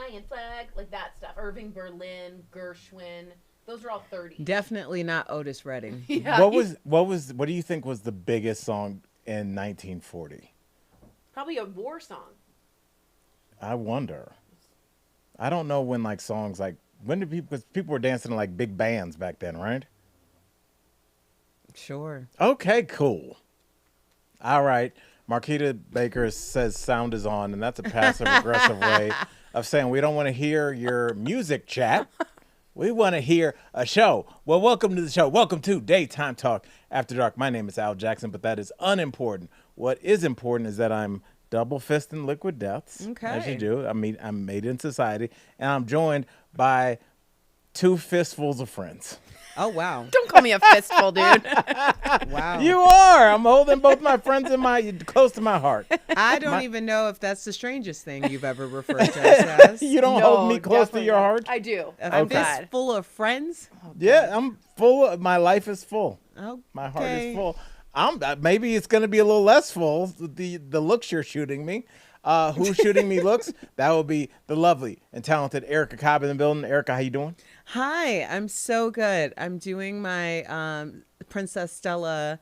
American flag, like that stuff. Irving Berlin, Gershwin. Those are all 30s. Definitely not Otis Redding. Yeah, What do you think was the biggest song in 1940? probably a war song. I wonder. I don't know when like songs like when did people because people were dancing in like big bands back then, right? Sure. Okay, cool. All right. Marquita Baker says sound is on, and that's a passive aggressive way of saying we don't want to hear your music chat. We want to hear a show. Well, welcome to the show. Welcome to Daytime Talk After Dark. My name is Al Jackson, but that is unimportant. What is important is that I'm double fisting liquid deaths, as you do. I'm made in society, and I'm joined by two fistfuls of friends. Oh, wow. Don't call me a fistful, dude. Wow. You are. I'm holding both my friends close to my heart. I don't even know if that's the strangest thing you've ever referred to us as. You don't hold me close to your heart? I do. A fist full of friends? Yeah, I'm full. My life is full. Okay. My heart is full. Maybe it's going to be a little less full. The looks you're shooting me. Who's shooting me looks? That will be the lovely and talented Erica Cobb in the building. Erica, how you doing? Hi, I'm so good. I'm doing my Princess Stella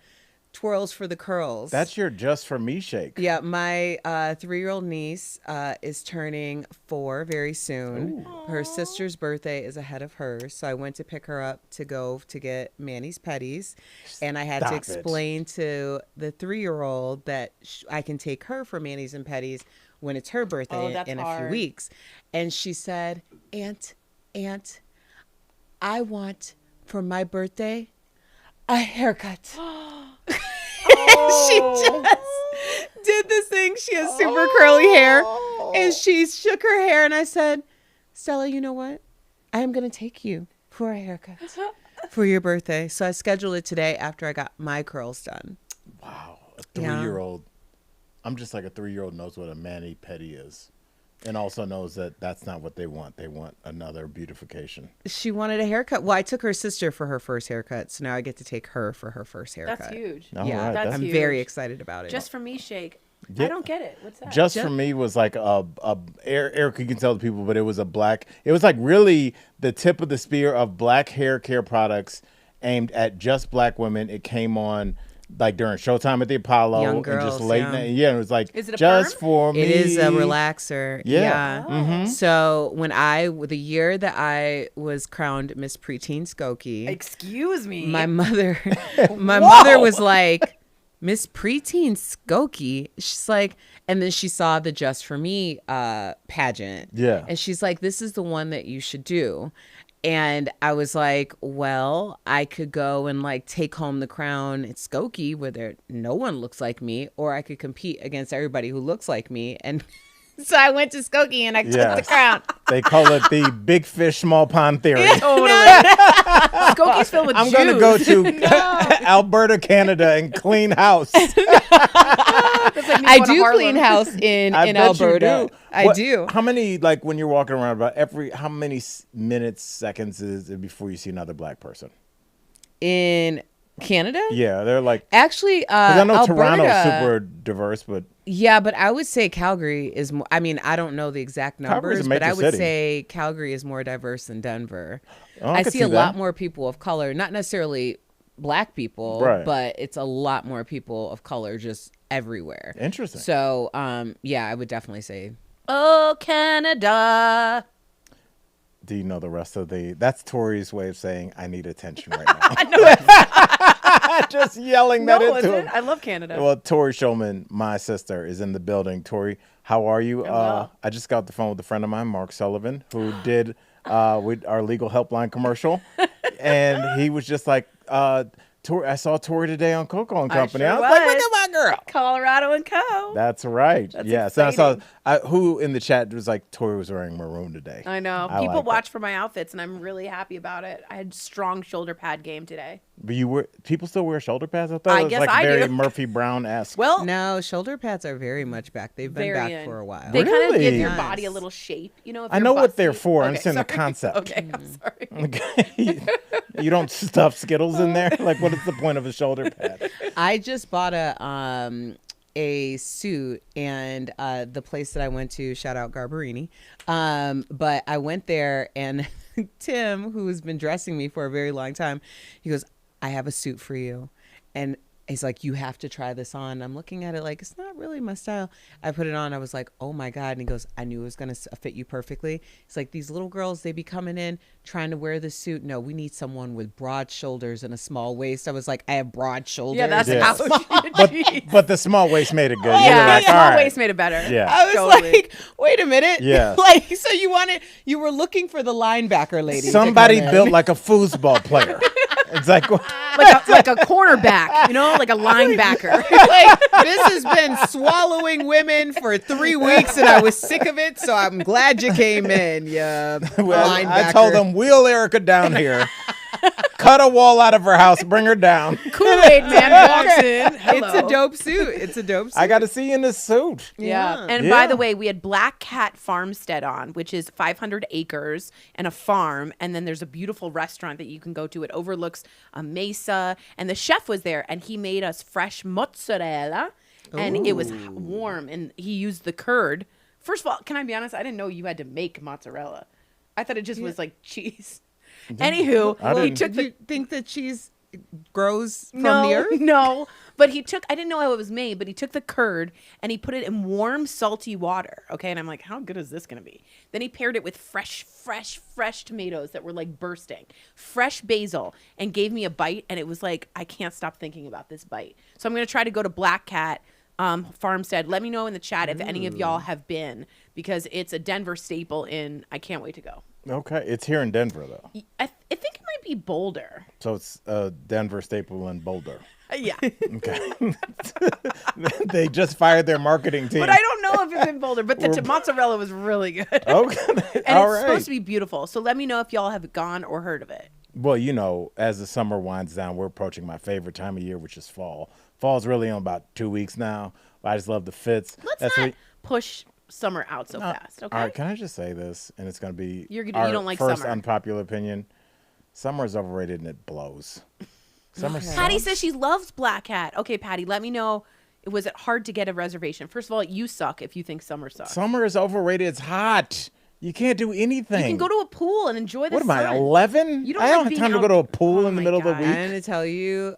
twirls for the curls. That's your just for me shake. Yeah, my 3-year-old niece is turning 4 very soon. Ooh. Her sister's birthday is ahead of hers, so I went to pick her up to go to get Manny's petties, and I had to explain to the 3-year-old that I can take her for Manny's and petties when it's her birthday in a few weeks. And she said, Aunt, I want for my birthday a haircut. She just did this thing. She has super curly hair, and she shook her hair, and I said, Stella, you know what? I am going to take you for a haircut for your birthday. So I scheduled it today after I got my curls done. Wow. A 3-year-old. I'm just like a 3-year-old knows what a mani pedi is. And also knows that that's not what they want. They want another beautification. She wanted a haircut. Well, I took her sister for her first haircut, so now I get to take her for her first haircut. That's huge. Yeah, that's I'm huge. very excited about it. Just for me shake. Yeah. I don't get it. What's that? Just for me was like Erica, you can tell the people, but it was like really the tip of the spear of black hair care products aimed at just black women. It came on like during Showtime at the Apollo. Young girls, and just late night. Yeah, it was like, is it a just perm? for me. It is a relaxer. Yeah. Oh. Mm-hmm. So when the year that I was crowned Miss Preteen Skokie. Excuse me. My mother was like, Miss Preteen Skokie. She's like, and then she saw the Just For Me pageant. Yeah. And she's like, this is the one that you should do. And I was like, well, I could go and like take home the crown at Skokie where no one looks like me, or I could compete against everybody who looks like me. And so I went to Skokie and I took the crown. They call it the big fish, small pond theory. Skokie's filled with I'm Jews. going to go to Alberta, Canada and clean house. I do clean house in Alberta. I do. How many, like when you're walking around, how many minutes, seconds is it before you see another black person? In Canada? Yeah, they're like. Actually, I know Alberta, Toronto's super diverse, but. Yeah, but I would say Calgary is more. I mean, I don't know the exact numbers, but I would say Calgary is more diverse than Denver. Oh, I see a lot more people of color, not necessarily black people, right, but it's a lot more people of color just everywhere. Interesting. So, yeah, I would definitely say. Oh, Canada. Do you know the rest of that's Tori's way of saying I need attention right now. I know. Just yelling that into him. I love Canada. Well, Tori Showman, my sister, is in the building. Tori, how are you? Well. I just got off the phone with a friend of mine, Mark Sullivan, who did with our legal helpline commercial. And he was just like, Tori, I saw Tori today on Coco and Company. I was like, look at my girl. Colorado and Co. That's right. That's yeah. So exciting. I saw who in the chat was like, Tori was wearing maroon today. I know. I People like watch for my outfits, and I'm really happy about it. I had strong shoulder pad game today. But people still wear shoulder pads? I thought I it was guess like I very do. Murphy Brown-esque. Well, No, shoulder pads are very much back. They've been back for a while. They kind of give your Nice. body a little shape. You know, if I you're know what busty. they're for. I Okay, understand the sorry. concept. Okay, I'm sorry. Okay. You don't stuff Skittles in there? Like, what is the point of a shoulder pad? I just bought a a suit, and the place that I went to, shout out Garbarini, but I went there, and Tim, who has been dressing me for a very long time, he goes, I have a suit for you. And he's like, you have to try this on. I'm looking at it like, it's not really my style. I put it on. I was like, oh my God. And he goes, I knew it was going to fit you perfectly. It's like, these little girls, they be coming in trying to wear this suit. No, we need someone with broad shoulders and a small waist. I was like, I have broad shoulders. Yeah, that's Yeah. how But the small waist made it good. Yeah, You were like, small all right. waist made it better. Yeah. I was Totally. like, wait a minute. Yeah. Like, so you were looking for the linebacker lady. to Somebody come in. built like a foosball player. It's like, like a cornerback, like a linebacker. Like, this has been swallowing women for 3 weeks, and I was sick of it. So I'm glad you came in. Yeah, linebacker. I told them, wheel Erica down here. Cut a wall out of her house, bring her down. Kool-Aid man walks in. Hello. It's a dope suit. It's a dope suit. I got to see you in this suit. Yeah. And Yeah. by the way, we had Black Cat Farmstead on, which is 500 acres and a farm. And then there's a beautiful restaurant that you can go to. It overlooks a mesa. And the chef was there, and he made us fresh mozzarella. And it was warm, and he used the curd. First of all, can I be honest? I didn't know you had to make mozzarella. I thought it just was like cheese. Anywho, he took Do you think that cheese grows from no, the earth? No, but I didn't know how it was made, but he took the curd and he put it in warm, salty water. Okay. And I'm like, how good is this going to be? Then he paired it with fresh tomatoes that were like bursting, fresh basil, and gave me a bite. And it was like, I can't stop thinking about this bite. So I'm going to try to go to Black Cat Farmstead. Let me know in the chat if any of y'all have been, because it's a Denver staple I can't wait to go. Okay. It's here in Denver, though. I think it might be Boulder. So it's Denver staple in Boulder. Yeah. Okay. They just fired their marketing team. But I don't know if it's in Boulder, but the mozzarella was really good. Okay. And All it's right. supposed to be beautiful. So let me know if y'all have gone or heard of it. Well, as the summer winds down, we're approaching my favorite time of year, which is fall. Fall's really in about 2 weeks now. I just love the fits. Let's not push summer out so fast, okay? All right, can I just say this? And it's going to be You our don't like first summer. unpopular opinion. Summer is overrated and it blows. Summer Patty sucks. says she loves Black Hat. Okay, Patty, let me know. Was it hard to get a reservation? First of all, you suck if you think summer sucks. Summer is overrated. It's hot. You can't do anything. You can go to a pool and enjoy the What sun. am I, 11? You don't I like don't have being time to out- go to a pool Oh in the my middle of the God. week. I'm going to tell you,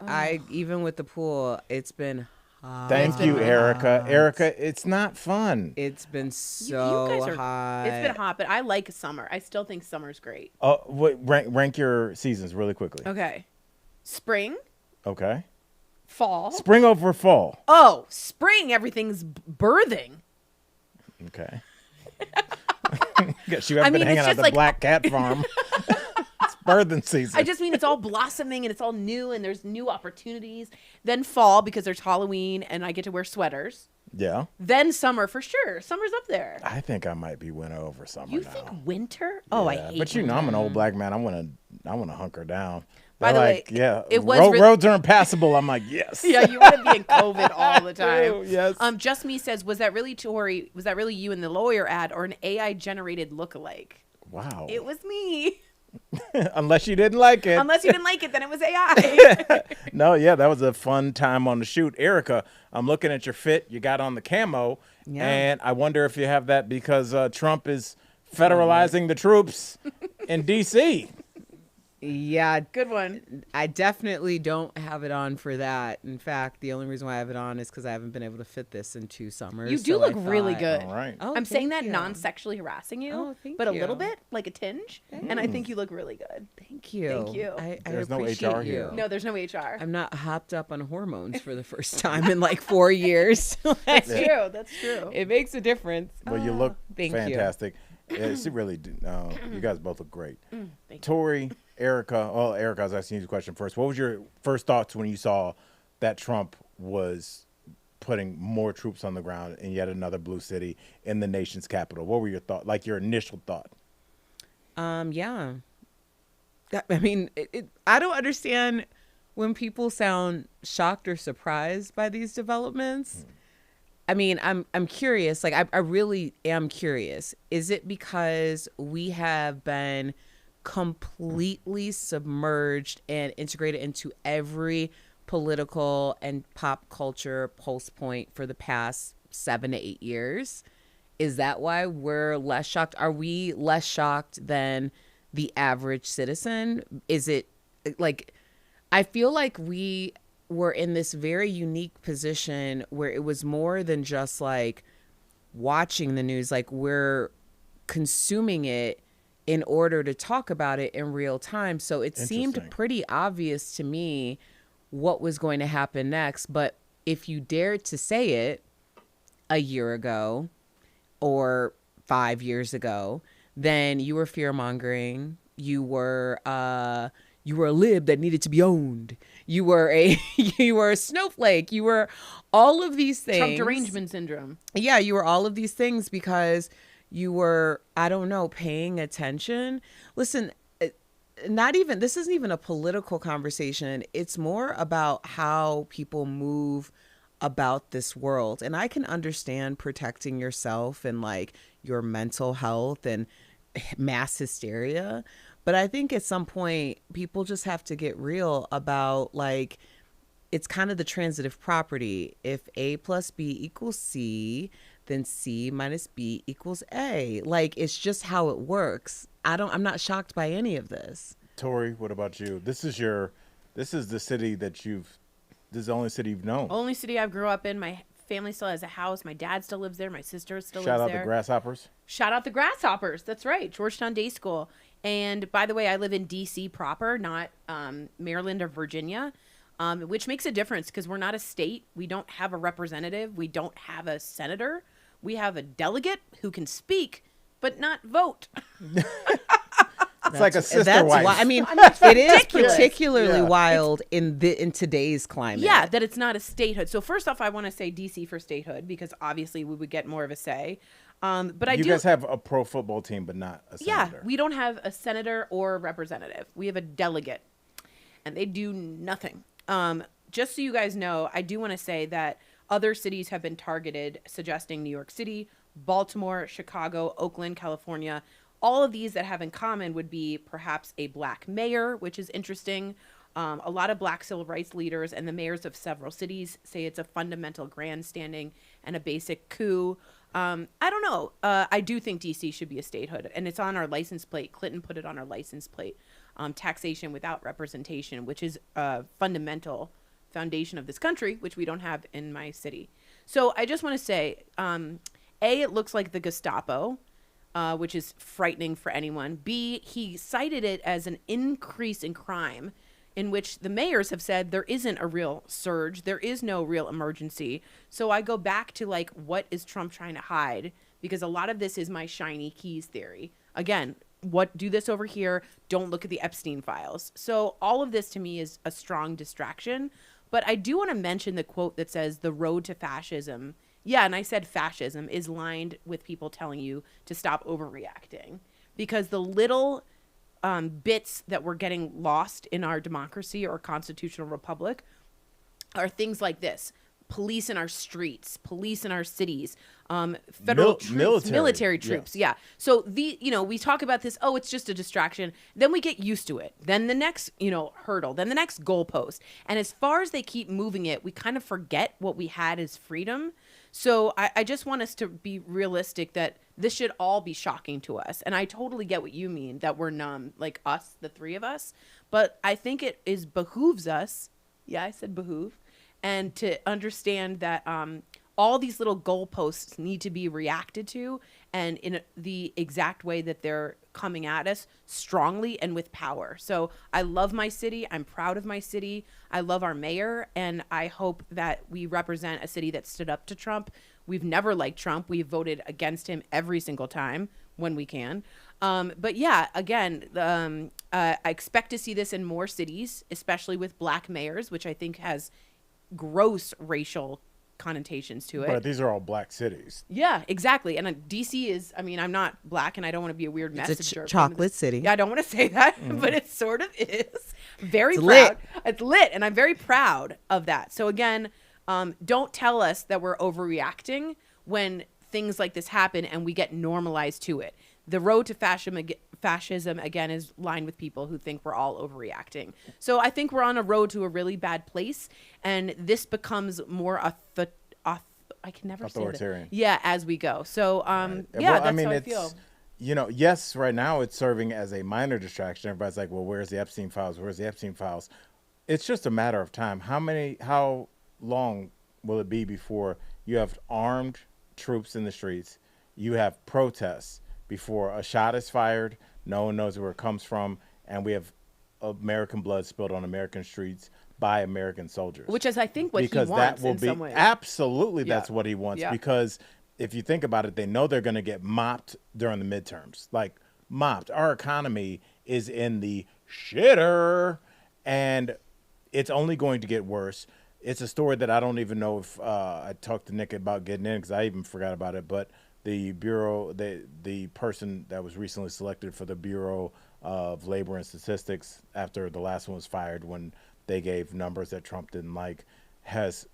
even with the pool, it's been hot. Thank you, Erica. Erica, it's not fun. It's been You so guys are hot. It's been hot, but I like summer. I still think summer's great. Rank your seasons really quickly. Okay. Spring, Okay. fall. Spring over fall. Oh, spring, everything's birthing. Okay. Guess you haven't I been mean, hanging it's out at just the like- Black Cat Farm. It's birthing season. I just mean it's all blossoming and it's all new and there's new opportunities. Then fall because there's Halloween and I get to wear sweaters. Yeah. Then summer for sure. Summer's up there. I think I might be winter over summer You now. think winter? Oh, I Yeah, hate But winter. I'm an old black man. I want to hunker down. By They're the like, way, yeah, it was roads are impassable. I'm like, yes. Yeah, you want to be in COVID all the time. Yes. Just Me says, was that really Tori? Was that really you in the lawyer ad or an AI generated lookalike? Wow. It was me. Unless you didn't like it. Unless you didn't like it, then it was AI. No, yeah, that was a fun time on the shoot. Erica, I'm looking at your fit. You got on the camo. Yeah. And I wonder if you have that because Trump is federalizing the troops in D.C. Yeah, Good one. I definitely don't have it on for that. In fact, the only reason why I have it on is because I haven't been able to fit this in 2 summers. You do so I look really thought- good. All right. Oh, I'm saying thank that you. non-sexually harassing you, Oh, thank but a you. little bit, like a tinge. And I think you look really good. Thank you. Thank you. I There's no appreciate HR you. here. No, there's no HR. I'm not hopped up on hormones for the first time in like 4 years. That's true. That's true. It makes a difference. Well, you look thank you. fantastic. Yes, you really do. You guys both look great. Thank you. Tori, Erica. Oh, Erica, I was asking you the question first. What was your first thoughts when you saw that Trump was putting more troops on the ground in yet another blue city in the nation's capital? What were your thoughts? Like your initial thought? Yeah. I mean, I don't understand when people sound shocked or surprised by these developments. I mean, I'm curious. Like, I really am curious. Is it because we have been completely submerged and integrated into every political and pop culture pulse point for the past 7 to 8 years. Is that why we're less shocked? Are we less shocked than the average citizen? Is it like, I feel like we were in this very unique position where it was more than just like watching the news, like we're consuming it in order to talk about it in real time. So it seemed pretty obvious to me what was going to happen next. But if you dared to say it a year ago or 5 years ago, then you were fear-mongering. You were a lib that needed to be owned. You were a snowflake. You were all of these things. Trump derangement syndrome. Yeah, you were all of these things because you were, I don't know, paying attention. Listen, this isn't even a political conversation. It's more about how people move about this world. And I can understand protecting yourself and like your mental health and mass hysteria. But I think at some point people just have to get real about like, it's kind of the transitive property. If A plus B equals C, then C minus B equals A. Like, it's just how it works. I'm not shocked by any of this. Tori, what about you? This is the city that this is the only city you've known. Only city I grew up in. My family still has a house. My dad still lives there. My sister still lives there. Shout out the Grasshoppers. Shout out the Grasshoppers. That's right. Georgetown Day School. And by the way, I live in D.C. proper, not Maryland or Virginia, which makes a difference because we're not a state. We don't have a representative. We don't have a senator. We have a delegate who can speak, but not vote. It's like a sister wife. I mean, it is particularly wild in today's climate. Yeah, that it's not a statehood. So first off, I want to say DC for statehood because obviously we would get more of a say. But you guys have a pro football team, but not a senator. Yeah, we don't have a senator or a representative. We have a delegate, and they do nothing. Just so you guys know, I do want to say that other cities have been targeted, suggesting New York City, Baltimore, Chicago, Oakland, California. All of these that have in common would be perhaps a black mayor, which is interesting. A lot of black civil rights leaders and the mayors of several cities say it's a fundamental grandstanding and a basic coup. I don't know. I do think DC should be a statehood, and it's on our license plate. Clinton put it on our license plate. Taxation without representation, which is a fundamental foundation of this country, which we don't have in my city. So I just want to say, it looks like the Gestapo, which is frightening for anyone. B, he cited it as an increase in crime, in which the mayors have said there isn't a real surge. There is no real emergency. So I go back to like, what is Trump trying to hide? Because a lot of this is my shiny keys theory. Again, do this over here. Don't look at the Epstein files. So all of this to me is a strong distraction. But I do want to mention the quote that says the road to fascism. Yeah, and I said fascism is lined with people telling you to stop overreacting. Because the little bits that we're getting lost in our democracy or constitutional republic are things like this. Police in our streets, police in our cities, federal troops, military troops. Yeah. So we talk about this. Oh, it's just a distraction. Then we get used to it. Then the next, hurdle, then the next goalpost. And as far as they keep moving it, we kind of forget what we had as freedom. So I just want us to be realistic that this should all be shocking to us. And I totally get what you mean, that we're numb, like us, the three of us. But I think it behooves us. Yeah, I said behoove. And to understand that all these little goalposts need to be reacted to, and in the exact way that they're coming at us, strongly and with power. So I love my city. I'm proud of my city. I love our mayor, and I hope that we represent a city that stood up to Trump. We've never liked Trump. We've voted against him every single time when we can. But yeah, again, I expect to see this in more cities, especially with black mayors, which I think has gross racial connotations to it. But these are all black cities. Yeah, exactly. And DC is, I'm not black, and I don't want to be a weird messenger. It's a chocolate city. Yeah, I don't want to say that, but it sort of is. Very proud. It's lit, and I'm very proud of that. So again, don't tell us that we're overreacting when things like this happen and we get normalized to it. The road to fascism, again, is lined with people who think we're all overreacting. So I think we're on a road to a really bad place, and this becomes more I can never say authoritarian. that. Yeah, as we go. So, Right. yeah, Well, that's how I feel. You know, yes, right now it's serving as a minor distraction. Everybody's like, well, where's the Epstein Files? Where's the Epstein Files? It's just a matter of time. How long will it be before you have armed troops in the streets? You have protests before a shot is fired. No one knows where it comes from. And we have American blood spilled on American streets by American soldiers. Which is, I think, what because he wants that will in be some ways. absolutely Yeah. that's what he wants. Yeah. Because if you think about it, they know they're going to get mopped during the midterms. Like, mopped. Our economy is in the shitter, and it's only going to get worse. It's a story that I don't even know if I talked to Nick about getting in, because I even forgot about it. But the Bureau, the person that was recently selected for the Bureau of Labor and Statistics after the last one was fired when they gave numbers that Trump didn't like, has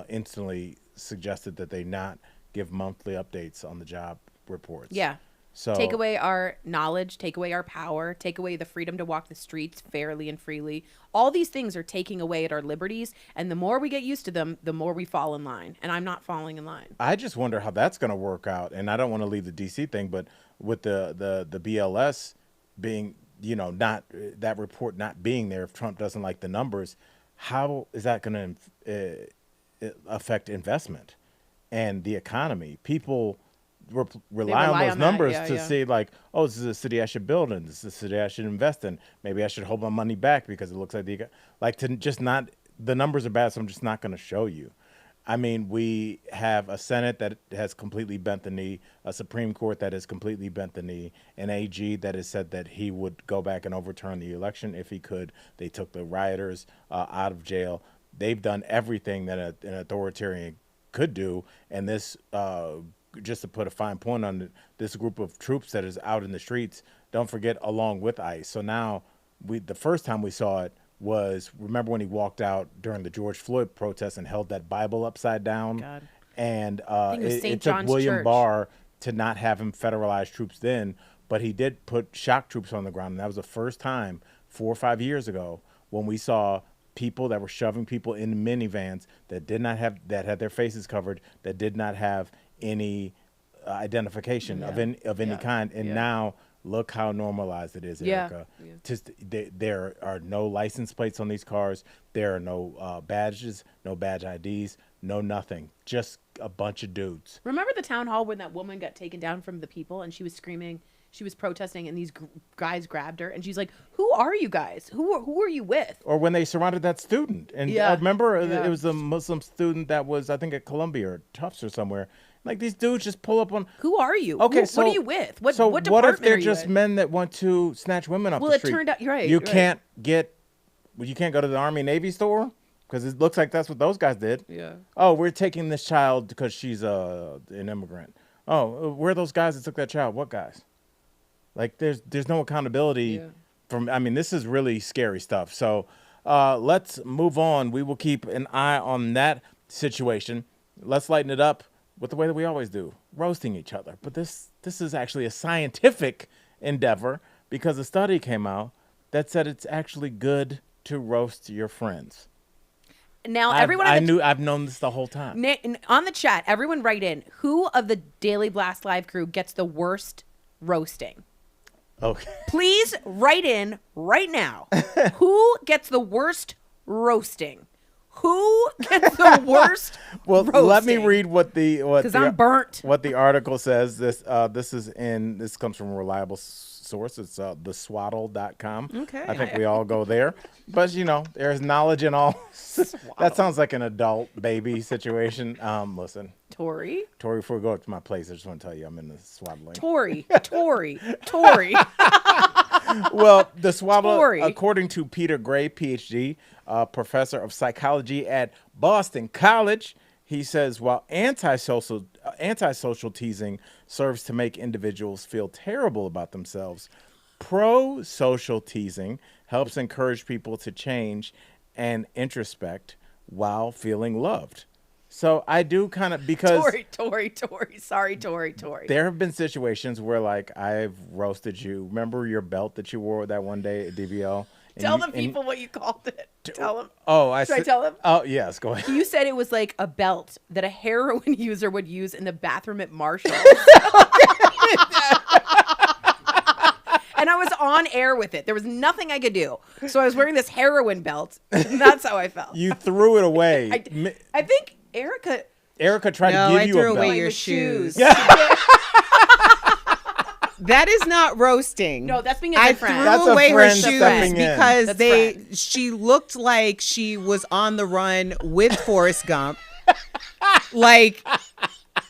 instantly suggested that they not give monthly updates on the job reports. Yeah. So Take away our knowledge, take away our power, take away the freedom to walk the streets fairly and freely. All these things are taking away at our liberties, and the more we get used to them, the more we fall in line. And I'm not falling in line. I just wonder how that's going to work out. And I don't want to leave the DC thing, but with the BLS being, you know, not that report not being there, if Trump doesn't like the numbers, how is that going to affect investment and the economy? People rely on those numbers to see, like, oh, this is a city I should build in. This is a city I should invest in. Maybe I should hold my money back because it looks like to just not, the numbers are bad, so I'm just not going to show you. I mean, we have a Senate that has completely bent the knee, a Supreme Court that has completely bent the knee, an AG that has said that he would go back and overturn the election if he could. They took the rioters out of jail. They've done everything that an authoritarian could do, and this, just to put a fine point on it, this group of troops that is out in the streets, don't forget, along with ICE. So now, the first time we saw it was, remember when he walked out during the George Floyd protest and held that Bible upside down? God. And it took John's William Church. Barr to not have him federalize troops then, but he did put shock troops on the ground. And that was the first time 4 or 5 years ago when we saw people that were shoving people in minivans that had their faces covered, that did not have any identification of any kind. And now look how normalized it is, Erica. Yeah. Just there are no license plates on these cars. There are no badges, no badge IDs, no nothing. Just a bunch of dudes. Remember the town hall when that woman got taken down from the people and she was screaming, she was protesting, and these guys grabbed her, and she's like, "Who are you guys? Who are you with?" Or when they surrounded that student, and I remember it was a Muslim student that was, I think, at Columbia or Tufts or somewhere. Like, these dudes just pull up on. Who are you? Okay, what are you with? What so department what if they're are you just with? men that want to snatch women off Well, the it street? turned out you're right. You right. can't you can't go to the Army Navy store because it looks like that's what those guys did. Yeah. Oh, we're taking this child because she's an immigrant. Oh, where are those guys that took that child? What guys? Like, there's no accountability from. I mean, this is really scary stuff. So let's move on. We will keep an eye on that situation. Let's lighten it up with the way that we always do, roasting each other. But this is actually a scientific endeavor, because a study came out that said it's actually good to roast your friends. Now, I've known this the whole time. On the chat, everyone write in, who of the Daily Blast Live crew gets the worst roasting? Okay. Please write in right now. Who gets the worst roasting? Who gets the worst roasting? Let me read what I'm burnt. What the article says. This comes from a reliable source. It's theswaddle.com. Okay. I think we all go there. But, there's knowledge in all. That sounds like an adult baby situation. Listen. Tori, before we go to my place, I just want to tell you I'm in the swaddling. Tori. Well, the swaddle, Tori. according to Peter Gray, PhD, professor of psychology at Boston College, he says, while antisocial teasing serves to make individuals feel terrible about themselves, pro-social teasing helps encourage people to change and introspect while feeling loved. So I do kind of, because Tori. Sorry, Tori. there have been situations where like I've roasted you. Remember your belt that you wore that one day at DBL? Tell the people what you called it. Tell them. Oh, Should I tell them? Oh, yes, go ahead. You said it was like a belt that a heroin user would use in the bathroom at Marshall's. And I was on air with it. There was nothing I could do. So I was wearing this heroin belt. And that's how I felt. You threw it away. I think Erica tried to give you a belt. I threw away your shoes. That is not roasting. No, that's being a good friend. I threw away her shoes because she looked like she was on the run with Forrest Gump. Like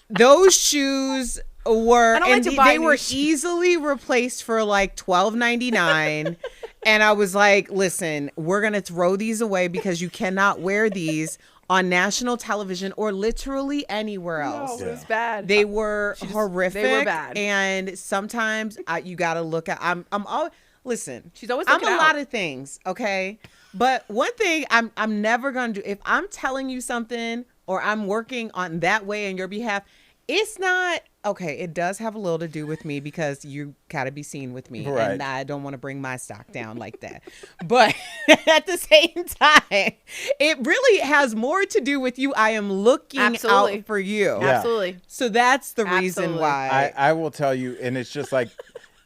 those shoes were, and they were easily replaced for like $12.99. And I was like, listen, we're going to throw these away because you cannot wear these on national television or literally anywhere else. No, it was bad. They were horrific. They were bad. And sometimes you got to look at, I'm always, listen, she's always I'm a lot of things. Okay. But one thing I'm never going to do, if I'm telling you something or I'm working on that way on your behalf, it's not, okay, it does have a little to do with me because you got to be seen with me. Right. And I don't want to bring my stock down like that. But at the same time, it really has more to do with you. I am looking out for you. Yeah. Absolutely. So that's the reason why. I will tell you, and it's just like,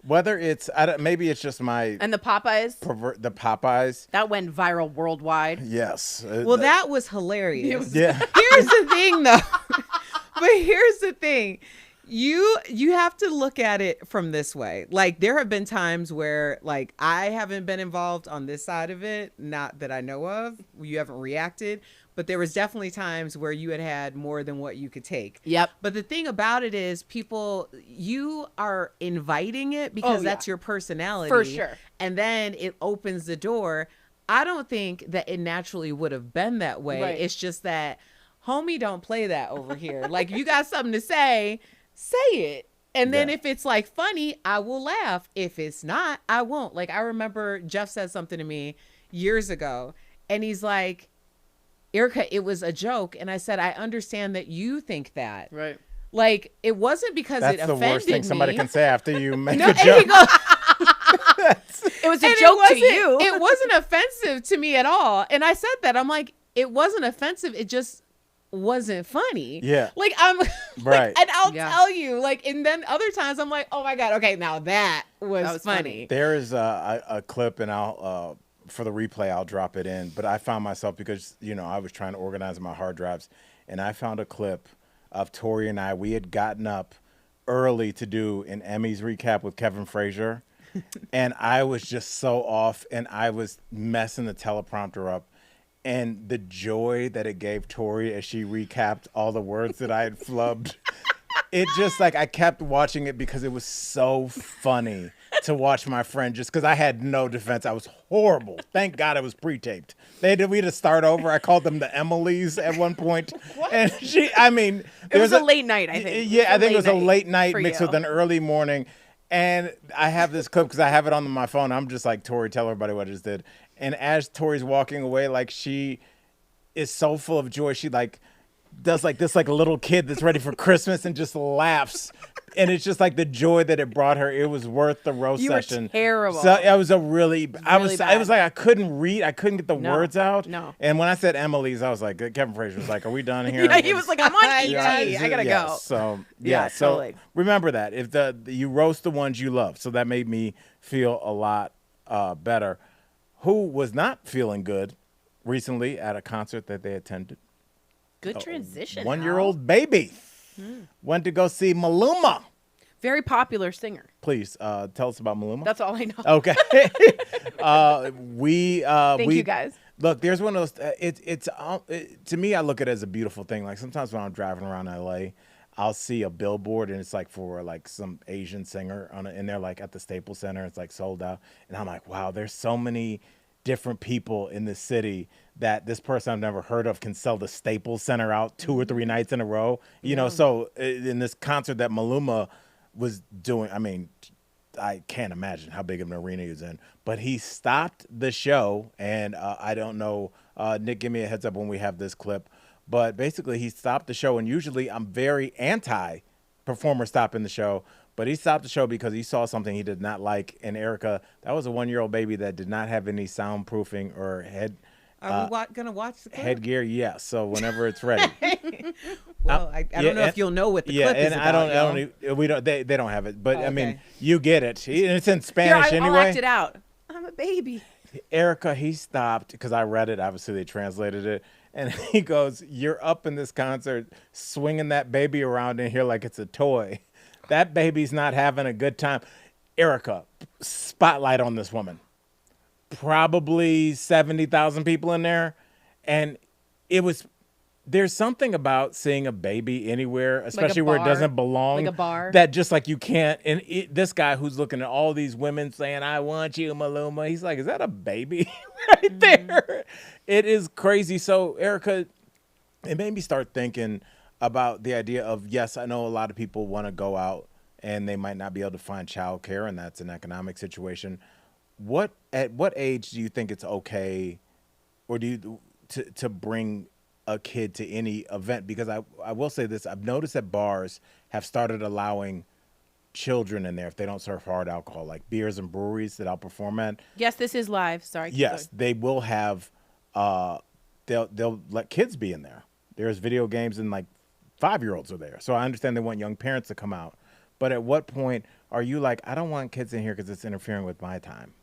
whether it's, maybe it's just my... And the Popeyes? The Popeyes. That went viral worldwide. Yes. Well, that was hilarious. Yeah. Here's the thing, though. But here's the thing. You have to look at it from this way. Like, there have been times where, like, I haven't been involved on this side of it, not that I know of. You haven't reacted. But there was definitely times where you had more than what you could take. Yep. But the thing about it is, you are inviting it because that's your personality. For sure. And then it opens the door. I don't think that it naturally would have been that way. Right. It's just that, homie, don't play that over here. Like, you got something to say it. And then if it's like funny, I will laugh. If it's not, I won't. Like, I remember Jeff said something to me years ago, and he's like, Erica, it was a joke. And I said, I understand that you think that. Right. Like, it wasn't because it offended me. That's the worst thing somebody can say after you make no, a joke. It was a joke to you. It wasn't offensive to me at all. And I said that. I'm like, it wasn't offensive. It just wasn't funny. Yeah. Like, I'm right. And I'll tell you, like, and then other times I'm like, oh my God, okay, now that was funny. There is a clip, and I'll for the replay I'll drop it in, but I found myself, because I was trying to organize my hard drives, and I found a clip of Tori and we had gotten up early to do an Emmys recap with Kevin Frazier, and I was just so off, and I was messing the teleprompter up. And the joy that it gave Tori as she recapped all the words that I had flubbed, it just, like, I kept watching it because it was so funny to watch my friend, just because I had no defense. I was horrible. Thank God it was pre-taped. We had to start over. I called them the Emilys at one point. What? And it was a late night, I think. Yeah, I think it was a late night mixed with an early morning. And I have this clip because I have it on my phone. I'm just like, Tori, tell everybody what I just did. And as Tori's walking away, like, she is so full of joy. She, like, does like this, like a little kid that's ready for Christmas, and just laughs. And it's just like the joy that it brought her. It was worth the roast session. You were terrible. So it was it was like I couldn't read. I couldn't get the words out. No. And when I said Emily's, I was like, Kevin Frazier was like, are we done here? Yeah, he was like, I'm on ET. I gotta go. So totally. So remember that. If you roast the ones you love. So that made me feel a lot better. Who was not feeling good recently at a concert that they attended? Good transition. 1-year-old baby went to go see Maluma. Very popular singer. Please tell us about Maluma. That's all I know. Okay. Thank you guys. Look, there's one of those. To me, I look at it as a beautiful thing. Like, sometimes when I'm driving around LA, I'll see a billboard, and it's like for like some Asian singer and they're like at the Staples Center. It's like sold out, and I'm like, wow, there's so many different people in this city that this person I've never heard of can sell the Staples Center out 2 or 3 nights in a row. You know, so in this concert that Maluma was doing, I mean, I can't imagine how big of an arena he was in, but he stopped the show, and I don't know, Nick, give me a heads up when we have this clip, But basically, he stopped the show, and usually I'm very anti-performer stopping the show. But he stopped the show because he saw something he did not like. And Erica, that was a 1-year-old baby that did not have any soundproofing or Are we going to watch the clip? headgear. Yes. So whenever it's ready. Well, I don't know if you'll know what the clip is about. They don't have it. But, Oh, I mean, okay. you get it. It's in Spanish Here, I'll anyway. act it out. I'm a baby. Erica, he stopped because I read it. Obviously, they translated it. And he goes, "You're up in this concert swinging that baby around in here like it's a toy. That baby's not having a good time." Erica, spotlight on this woman. Probably 70,000 people in there. And there's something about seeing a baby anywhere, especially where it bar. doesn't belong. Like a bar. That just like you can't. And this guy who's looking at all these women saying, "I want you, Maluma." He's like, is that a baby right there? It is crazy. So, Erica, it made me start thinking about the idea of, yes, I know a lot of people want to go out and they might not be able to find childcare, and that's an economic situation. At what age do you think it's okay, or do you to bring a kid to any event? Because I will say this, I've noticed that bars have started allowing children in there if they don't serve hard alcohol, like beers and breweries that I'll perform at. Yes, this is live. Sorry. keep Yes, going. they will have they'll let kids be in there. There's video games and like 5-year-olds are there. So I understand they want young parents to come out. But at what point are you like, I don't want kids in here because it's interfering with my time?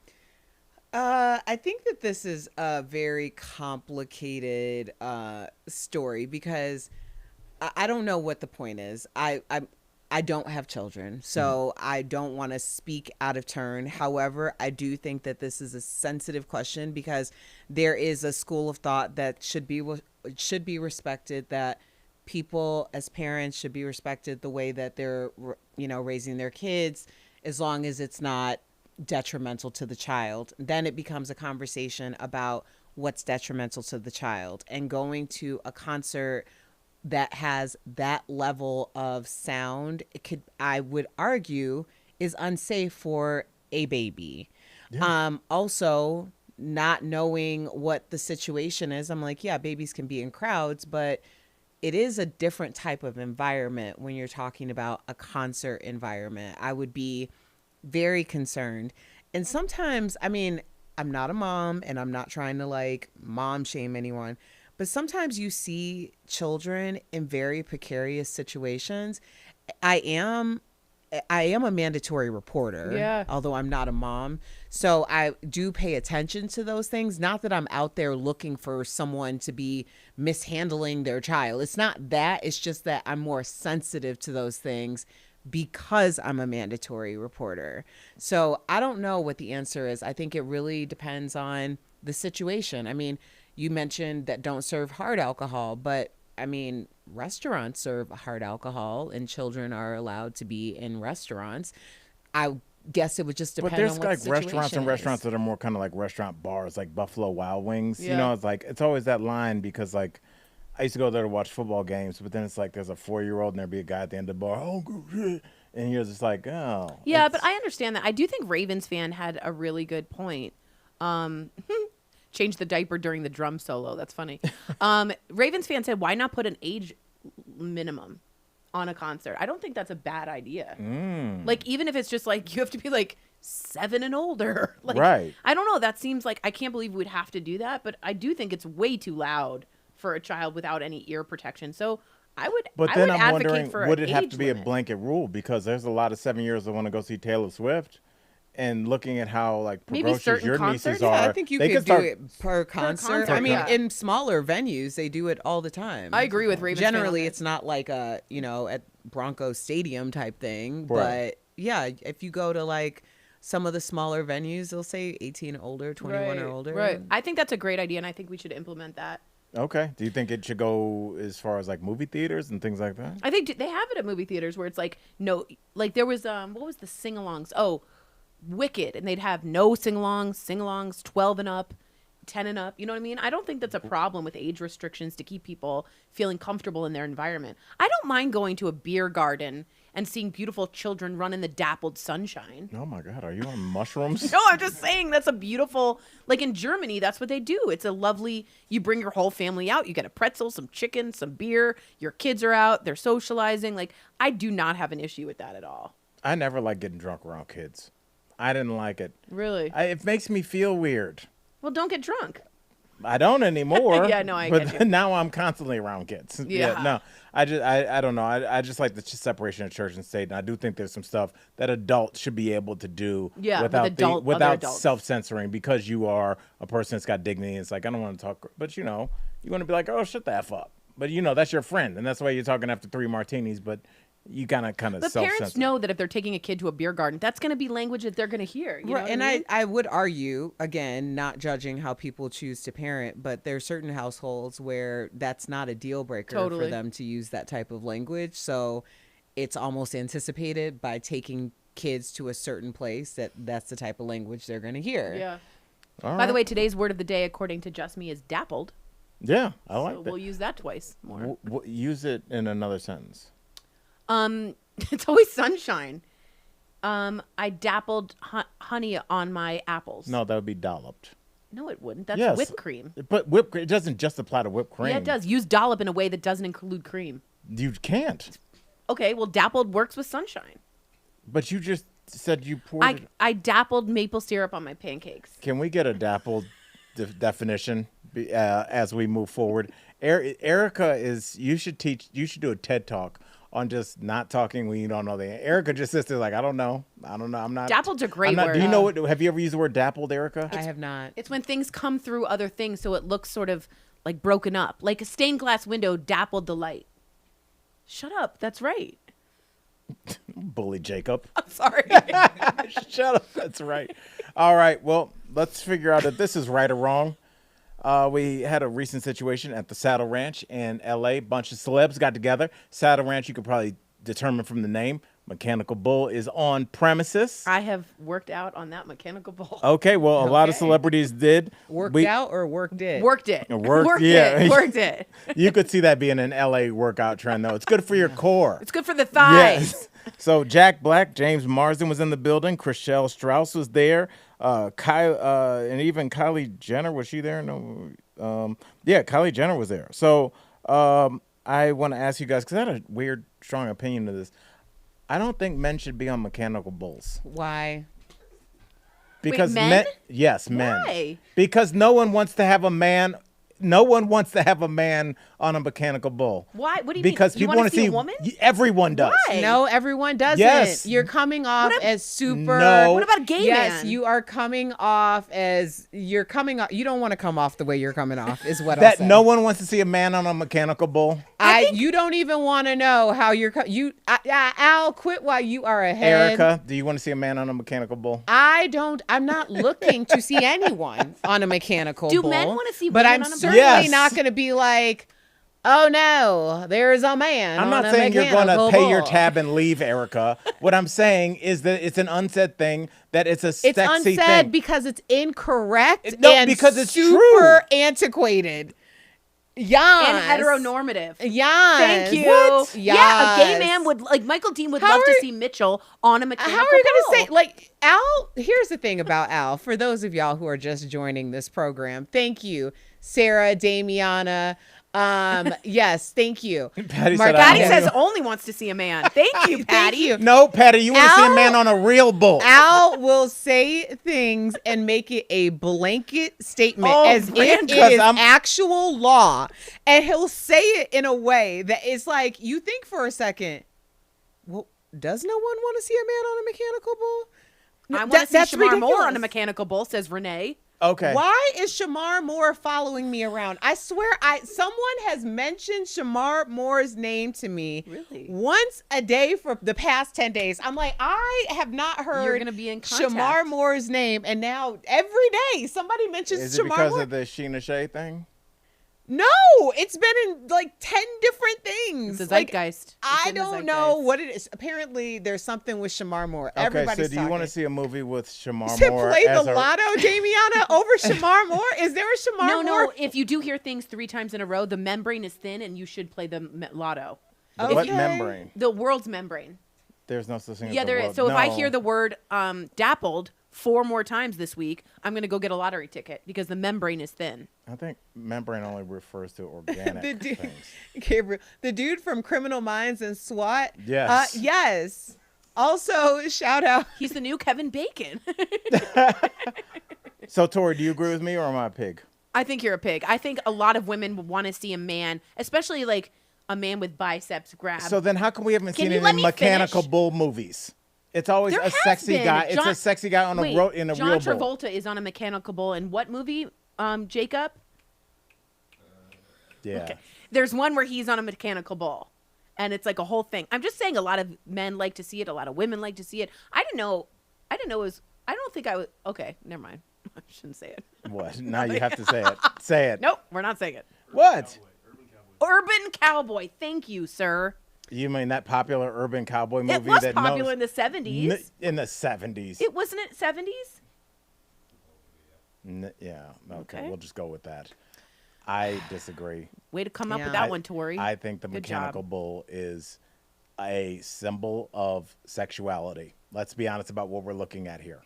I think that this is a very complicated story because I don't know what the point is. I don't have children, so I don't want to speak out of turn. However, I do think that this is a sensitive question because there is a school of thought that should be respected, that people as parents should be respected the way that they're, raising their kids, as long as it's not detrimental to the child. Then it becomes a conversation about what's detrimental to the child, and going to a concert that has that level of sound, I would argue, is unsafe for a baby. Yeah. Also, not knowing what the situation is, I'm like, yeah, babies can be in crowds, but it is a different type of environment when you're talking about a concert environment. I would be very concerned. And sometimes, I mean, I'm not a mom and I'm not trying to like mom shame anyone, but sometimes you see children in very precarious situations. I am a mandatory reporter, although I'm not a mom. So I do pay attention to those things. Not that I'm out there looking for someone to be mishandling their child. It's not that. It's just that I'm more sensitive to those things because I'm a mandatory reporter. So I don't know what the answer is. I think it really depends on the situation. I mean, you mentioned that don't serve hard alcohol, but I mean, restaurants serve hard alcohol and children are allowed to be in restaurants. I guess it would just depend on what the situation is. But there's like restaurants that are more kind of like restaurant bars, like Buffalo Wild Wings. Yeah. It's always that line because like I used to go there to watch football games, but then it's like there's a 4-year-old and there'd be a guy at the end of the bar, oh, good. And you're just like, oh. Yeah, but I understand that. I do think Ravens fan had a really good point. Change the diaper during the drum solo. That's funny. Ravens fan said, why not put an age minimum on a concert? I don't think that's a bad idea. Like, even if it's just like, you have to be like 7 and older. Like, right. I don't know. That seems like, I can't believe we'd have to do that, but I do think it's way too loud for a child without any ear protection. So I would I'm wondering, for would it have to be limit. a blanket rule? Because there's a lot of 7-year-olds that want to go see Taylor Swift. And looking at how like precocious your nieces are, I think you could do it per concert. I mean, in smaller venues, they do it all the time. I agree with Ravens. Generally, it's not like a at Broncos Stadium type thing, but yeah, if you go to like some of the smaller venues, they'll say 18 or older, 21 or older. Right. I think that's a great idea, and I think we should implement that. Okay. Do you think it should go as far as like movie theaters and things like that? I think they have it at movie theaters where it's like no, like there was what was the sing-alongs? Oh, Wicked, and they'd have no sing-alongs, 12 and up, 10 and up. You know what I mean? I don't think that's a problem with age restrictions to keep people feeling comfortable in their environment. I don't mind going to a beer garden and seeing beautiful children run in the dappled sunshine. Oh my God, are you on mushrooms? No, I'm just saying that's a beautiful, like in Germany, that's what they do. It's a lovely, you bring your whole family out, you get a pretzel, some chicken, some beer, your kids are out, they're socializing. Like, I do not have an issue with that at all. I never like getting drunk around kids. I didn't like it. Really? It makes me feel weird. Well, don't get drunk. I don't anymore. Yeah, no, I get you. Now I'm constantly around kids. Yeah. No, I don't know. I just like the separation of church and state, and I do think there's some stuff that adults should be able to do without self-censoring, because you are a person that's got dignity. It's like, I don't want to talk, but you want to be like, oh, shut the F up. But that's your friend, and that's why you're talking after 3 martinis, but you kind of But self-censor. parents know that if they're taking a kid to a beer garden, that's going to be language that they're going to hear. You know what and I mean? I would argue, again, not judging how people choose to parent, but there are certain households where that's not a deal breaker for them to use that type of language. So it's almost anticipated by taking kids to a certain place that's the type of language they're going to hear. Yeah. All By the right. way, today's word of the day, according to Just Me, is dappled. Yeah, I like So that. we'll use that twice more. Use it in another sentence. It's always sunshine. I dappled honey on my apples. No, that would be dolloped. No, it wouldn't. That's Yes. whipped cream. But it doesn't just apply to whipped cream. Yeah, it does. Use dollop in a way that doesn't include cream. You can't. Okay, well, dappled works with sunshine. But you just said you poured it. I dappled maple syrup on my pancakes. Can we get a dappled definition as we move forward? Erica you should do a TED Talk on just not talking when you don't know the answer. Erica just sits there like, I don't know. I'm not. Dappled's a great word. Do you know have you ever used the word dappled, Erica? I have not. It's when things come through other things, so it looks sort of like broken up. Like a stained glass window dappled the light. Shut up. That's right. Bully Jacob. I'm sorry. Shut up. That's right. All right. Well, let's figure out if this is right or wrong. We had a recent situation at the Saddle Ranch in L.A. Bunch of celebs got together. Saddle Ranch, you could probably determine from the name. Mechanical Bull is on premises. I have worked out on that mechanical bull. Okay, well, a lot of Okay. celebrities did. Worked out or worked it? Worked it. Worked, Worked it. You could see that being an LA workout trend, though. It's good for your core. It's good for the thighs. Yes. So Jack Black, James Marsden was in the building. Chriselle Strauss was there. And even Kylie Jenner, was she there? No. Yeah, Kylie Jenner was there. So I want to ask you guys, because I had a weird, strong opinion of this. I don't think men should be on mechanical bulls. Why? Because men? Yes, men. Why? Because no one wants to have a man. No one wants to have a man on a mechanical bull. Why? What do you Because mean? You people want to see see a woman? Everyone does. Why? No, everyone doesn't. Yes. You're coming off as super. No. What about a gay Yes, man? you are coming off as you're coming off. You don't want to come off the way you're coming off, is what I'll say. No one wants to see a man on a mechanical bull. You don't even want to know how you're. Al, quit while you are ahead. Erica, do you want to see a man on a mechanical bull? I don't. I'm not looking to see anyone on a mechanical Do bull. men wanna see But women I'm on a bull? certainly Yes. not going to be like, oh no, there's a man. I'm on not a saying you're going to mechanical pay your bull. tab and leave, Erica. What I'm saying is that it's an unsaid thing, that it's a It's sexy unsaid thing. because it's incorrect No, and because it's super antiquated. Yes. And heteronormative. Yes. Thank you. What? Yeah, a gay Yes. man would, like Michael Dean would How love to are- see Mitchell on a mechanical How are you bull. going to say, like, Al? Here's the thing about Al. For those of y'all who are just joining this program, thank you, Sarah, Damiana. Yes, thank you. Patty Mark- said, Patty I says don't- only wants to see a man. Thank you, Patty. Thank you. No, Patty, you want to see a Al- man on a real bull. Al will say things and make it a blanket statement Oh, as if man, it 'cause is I'm- actual law. And he'll say it in a way that is like, you think for a second, well, does no one want to see a man on a mechanical bull? I want to see That's Shamar Moore on a ridiculous. mechanical bull, says Renee. Okay. Why is Shamar Moore following me around? I swear, someone has mentioned Shamar Moore's name to me Really? once a day for the past 10 days. I'm like, I have not heard You're gonna be in contact. Shamar Moore's name, and now every day somebody mentions Is it Shamar because Moore. of the Sheena Shea thing? No, it's been in like 10 different things. It's a Like, zeitgeist. It's I in the don't know zeitgeist. what it is. Apparently, there's something with Shamar Moore. Okay, Everybody's so do you want to talking. see a movie with Shamar To Moore play the as a... lotto, Damiana, over Shamar Moore? Is there a Shamar No, Moore? no. If you do hear things 3 times in a row, the membrane is thin, and you should play the lotto. What Okay. membrane? The world's membrane. There's no such thing. Yeah, as there the is. world. So if I No. hear the word dappled 4 more times this week, I'm going to go get a lottery ticket because the membrane is thin. I think membrane only refers to organic things. Gabriel, the dude from Criminal Minds and SWAT. Yes. Yes. Also, shout out. He's the new Kevin Bacon. So, Tori, do you agree with me or am I a pig? I think you're a pig. I think a lot of women would want to see a man, especially like a man with biceps grab. So then how come we haven't seen you let any me mechanical finish? bull movies? It's always There a has sexy been. guy. It's John- a sexy guy on Wait, a in a John real bull. Travolta is on a mechanical bull in what movie, Jacob? Yeah. Okay. There's one where he's on a mechanical bull, and it's like a whole thing. I'm just saying a lot of men like to see it. A lot of women like to see it. I didn't know it was. I don't think I was. Okay, never mind. I shouldn't say it. What? Now you have to say it. Say it. Nope, we're not saying it. What? Urban Cowboy. Thank you, sir. You mean that popular urban cowboy movie It was that popular knows, in the 70s. in the 70s? It wasn't it 70s? Yeah. Okay, Okay. we'll just go with that. I disagree. Way to come up with Yeah. that one, Tori. I think the Good mechanical job. bull is a symbol of sexuality. Let's be honest about what we're looking at here.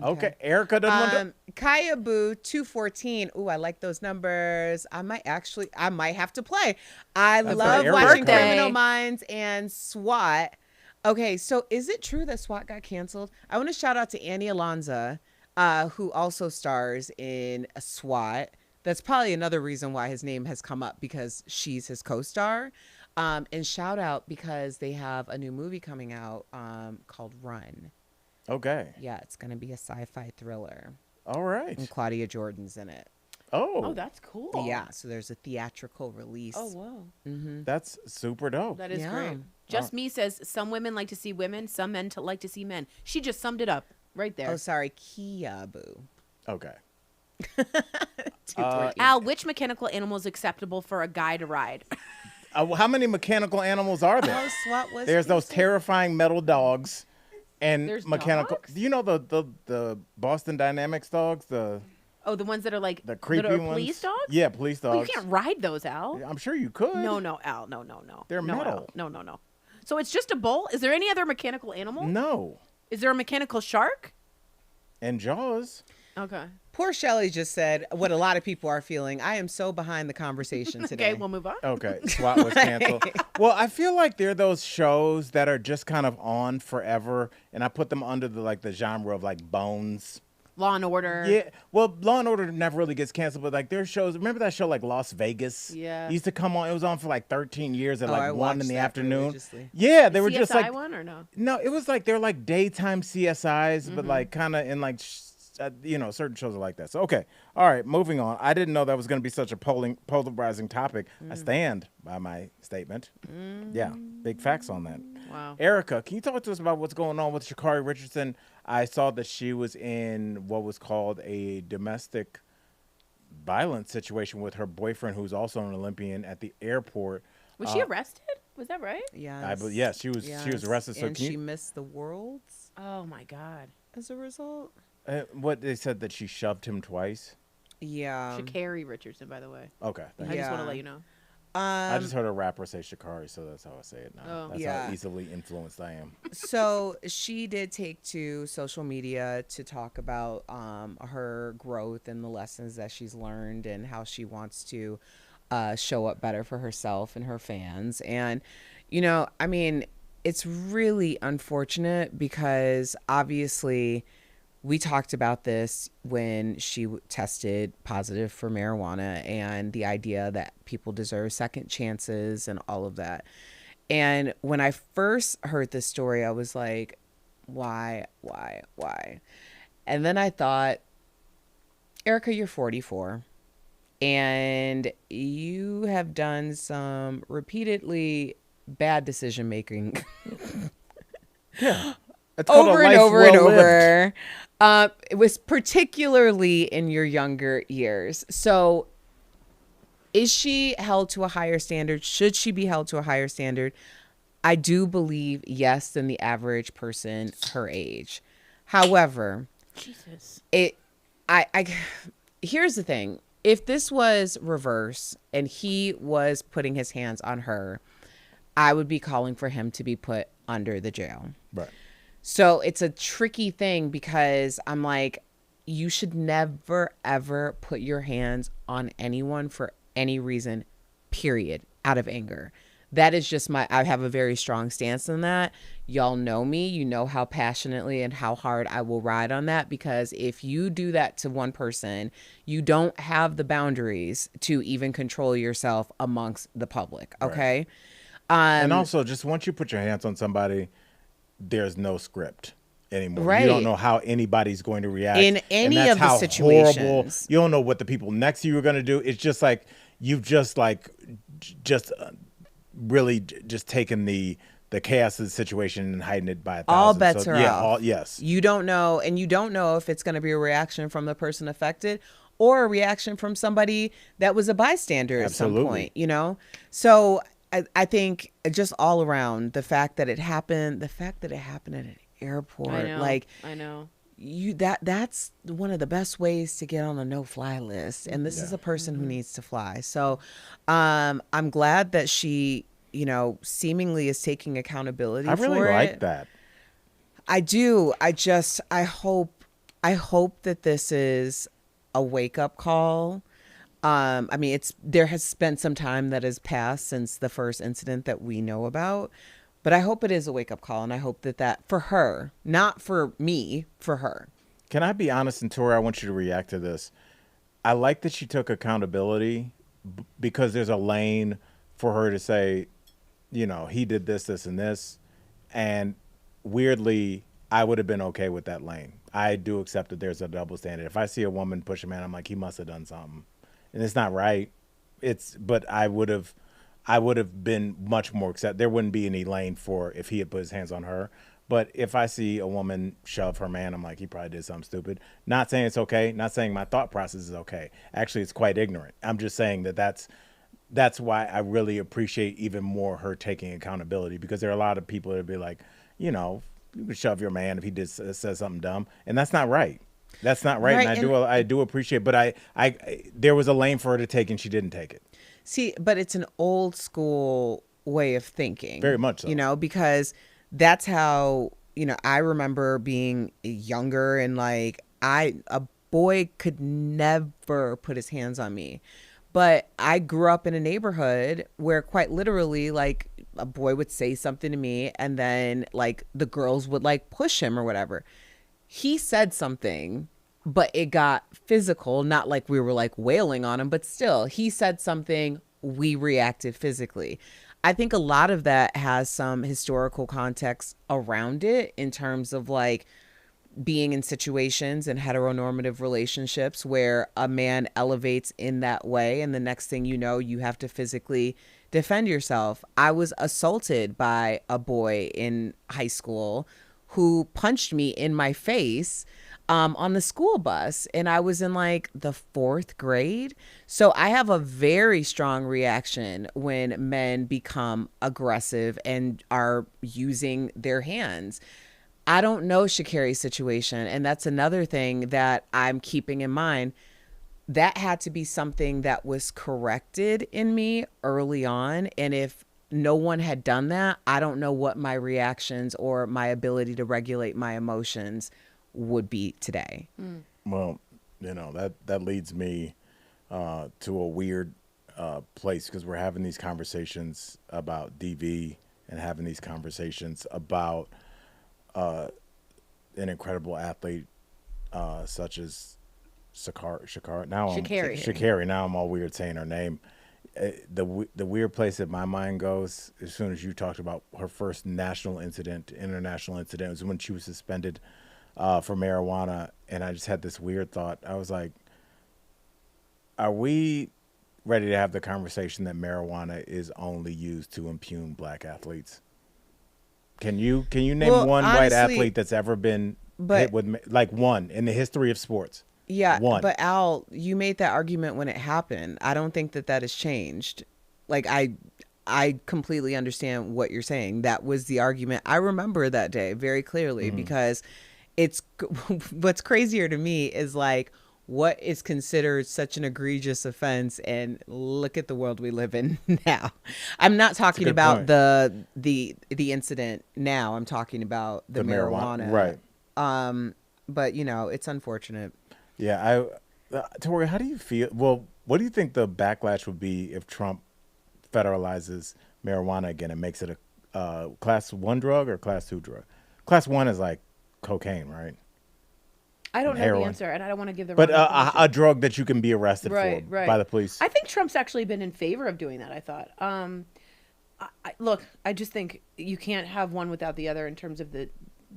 Okay. Erica doesn't want to. Kaya Boo 214. Ooh, I like those numbers. I might have to play. I That's love right, watching Erica. Criminal Minds and SWAT. Okay, so is it true that SWAT got canceled? I want to shout out to Annie Alonso, who also stars in SWAT. That's probably another reason why his name has come up, because she's his co-star. And shout out because they have a new movie coming out called Run. Okay. Yeah, it's going to be a sci-fi thriller. All right. And Claudia Jordan's in it. Oh, that's cool. Yeah, so there's a theatrical release. Oh, whoa. That's super dope. That is Yeah. great. Just Me says some women like to see women, some men like to see men. She just summed it up right there. Oh, sorry, Kia Boo. Okay. 214. Al, which mechanical animal is acceptable for a guy to ride? How many mechanical animals are there? Oh, SWAT was. There's those terrifying metal dogs and There's mechanical. dogs? Do you know the Boston Dynamics dogs? The Oh, the ones that are like creepy that are ones? police dogs? Yeah, police Well, dogs. you can't ride those, Al. I'm sure you could. No, Al. No. They're no, metal. Al. No. So it's just a bull? Is there any other mechanical animal? No. Is there a mechanical shark? And Jaws. Okay. Poor Shelley just said what a lot of people are feeling. I am so behind the conversation today. Okay, we'll move on. Okay, SWAT was canceled. Well, I feel like they're those shows that are just kind of on forever, and I put them under the genre of like Bones. Law and Order. Yeah, well, Law and Order never really gets canceled, but like their shows. Remember that show like Las Vegas? Yeah. It used to come on. It was on for like 13 years at Oh, I like 1 in watched the that afternoon. religiously. Yeah, they were CSI just like one or no? no, it was like they're like daytime CSIs, Mm-hmm. but like kind of in like certain shows are like that. So okay, all right, moving on. I didn't know that was going to be such a polarizing topic. I stand by my statement. Yeah, big facts on that. Wow. Erica, can you talk to us about what's going on with Shakari Richardson? I saw that she was in what was called a domestic violence situation with her boyfriend, who's also an Olympian, at the airport. Was she arrested? Was that right? Yes. Yes, she was arrested. So and can she you, missed the Worlds Oh my God. as a result. what they said that she shoved him twice. Yeah. Shakari Richardson, by the way. Okay, thank I you. just want to Yeah. let you know. I just heard a rapper say Shakari, so that's how I say it now. Oh. That's Yeah. how easily influenced I am. So she did take to social media to talk about her growth and the lessons that she's learned and how she wants to show up better for herself and her fans. And, I mean, it's really unfortunate because obviously we talked about this when she tested positive for marijuana and the idea that people deserve second chances and all of that. And when I first heard this story, I was like, why? And then I thought, Erica, you're 44 and you have done some repeatedly bad decision making. It's called Over a and life over and well lived. over. It was particularly in your younger years. So is she held to a higher standard? Should she be held to a higher standard? I do believe yes than the average person her age. However, Jesus. here's the thing. If this was reverse and he was putting his hands on her, I would be calling for him to be put under the jail. Right. So it's a tricky thing because I'm like, you should never, ever put your hands on anyone for any reason, period, out of anger. That is just I have a very strong stance on that. Y'all know me. You know how passionately and how hard I will ride on that, because if you do that to one person, you don't have the boundaries to even control yourself amongst the public. Okay. Right. And also, just once you put your hands on somebody, there's no script anymore. Right. You don't know how anybody's going to react in any and that's of the how situations. Horrible. You don't know what the people next to you are going to do. It's just like you've just really just taken the chaos of the situation and heightened it by 1,000. All bets are off. Yes. You don't know, and you don't know if it's going to be a reaction from the person affected or a reaction from somebody that was a bystander at some point, you know? So I think just all around, the fact that it happened at an airport, I know. That's one of the best ways to get on a no-fly list, and this is a person who needs to fly. So I'm glad that she, you know, seemingly is taking accountability for it. I really like that. I do. I hope that this is a wake-up call. I mean, there has been some time that has passed since the first incident that we know about. But I hope it is a wake-up call, and I hope that for her, not for me, for her. Can I be honest, and Tori, I want you to react to this. I like that she took accountability because there's a lane for her to say, you know, he did this, this, and this. And weirdly, I would have been okay with that lane. I do accept that there's a double standard. If I see a woman push a man, I'm like, he must have done something. And it's not right. But I would have been much more accept. There wouldn't be any lane for if he had put his hands on her. But if I see a woman shove her man, I'm like, he probably did something stupid. Not saying it's okay. Not saying my thought process is okay. Actually, it's quite ignorant. I'm just saying that's why I really appreciate even more her taking accountability, because there are a lot of people that be like, you know, you can shove your man if he says something dumb, and that's not right. That's not right. And I do appreciate, but I there was a lane for her to take and she didn't take it. See, but it's an old school way of thinking. Very much so. You know, because that's how, you know, I remember being younger and like a boy could never put his hands on me. But I grew up in a neighborhood where quite literally like a boy would say something to me and then like the girls would like push him or whatever. He said something, but it got physical, not like we were like wailing on him, but still he said something, we reacted physically. I think a lot of that has some historical context around it in terms of like being in situations and heteronormative relationships where a man elevates in that way. And the next thing you know, you have to physically defend yourself. I was assaulted by a boy in high school who punched me in my face on the school bus. And I was in like the 4th grade. So I have a very strong reaction when men become aggressive and are using their hands. I don't know Shakari's situation. And that's another thing that I'm keeping in mind. That had to be something that was corrected in me early on. And if no one had done that, I don't know what my reactions or my ability to regulate my emotions would be today. Well, you know, that leads me to a weird place, because we're having these conversations about DV and having these conversations about an incredible athlete such as Shakari. Now I'm all weird saying her name. The weird place that my mind goes as soon as you talked about her first international incident, was when she was suspended for marijuana. And I just had this weird thought. I was like, are we ready to have the conversation that marijuana is only used to impugn black athletes? Can you name one white athlete that's ever been hit with, like, one in the history of sports? Yeah, one. But Al, you made that argument when it happened. I don't think that has changed. Like, I completely understand what you're saying. That was the argument. I remember that day very clearly because it's what's crazier to me is like, what is considered such an egregious offense, and look at the world we live in now. I'm not talking about the incident now. I'm talking about the marijuana. Right. But it's unfortunate. Yeah, Tori, how do you feel? Well, what do you think the backlash would be if Trump federalizes marijuana again and makes it a class 1 drug or class 2 drug? Class 1 is like cocaine, right? I don't know heroin. The answer, and I don't want to give the but wrong a drug that you can be arrested for by the police. I think Trump's actually been in favor of doing that. I thought. Look, I just think you can't have one without the other in terms of the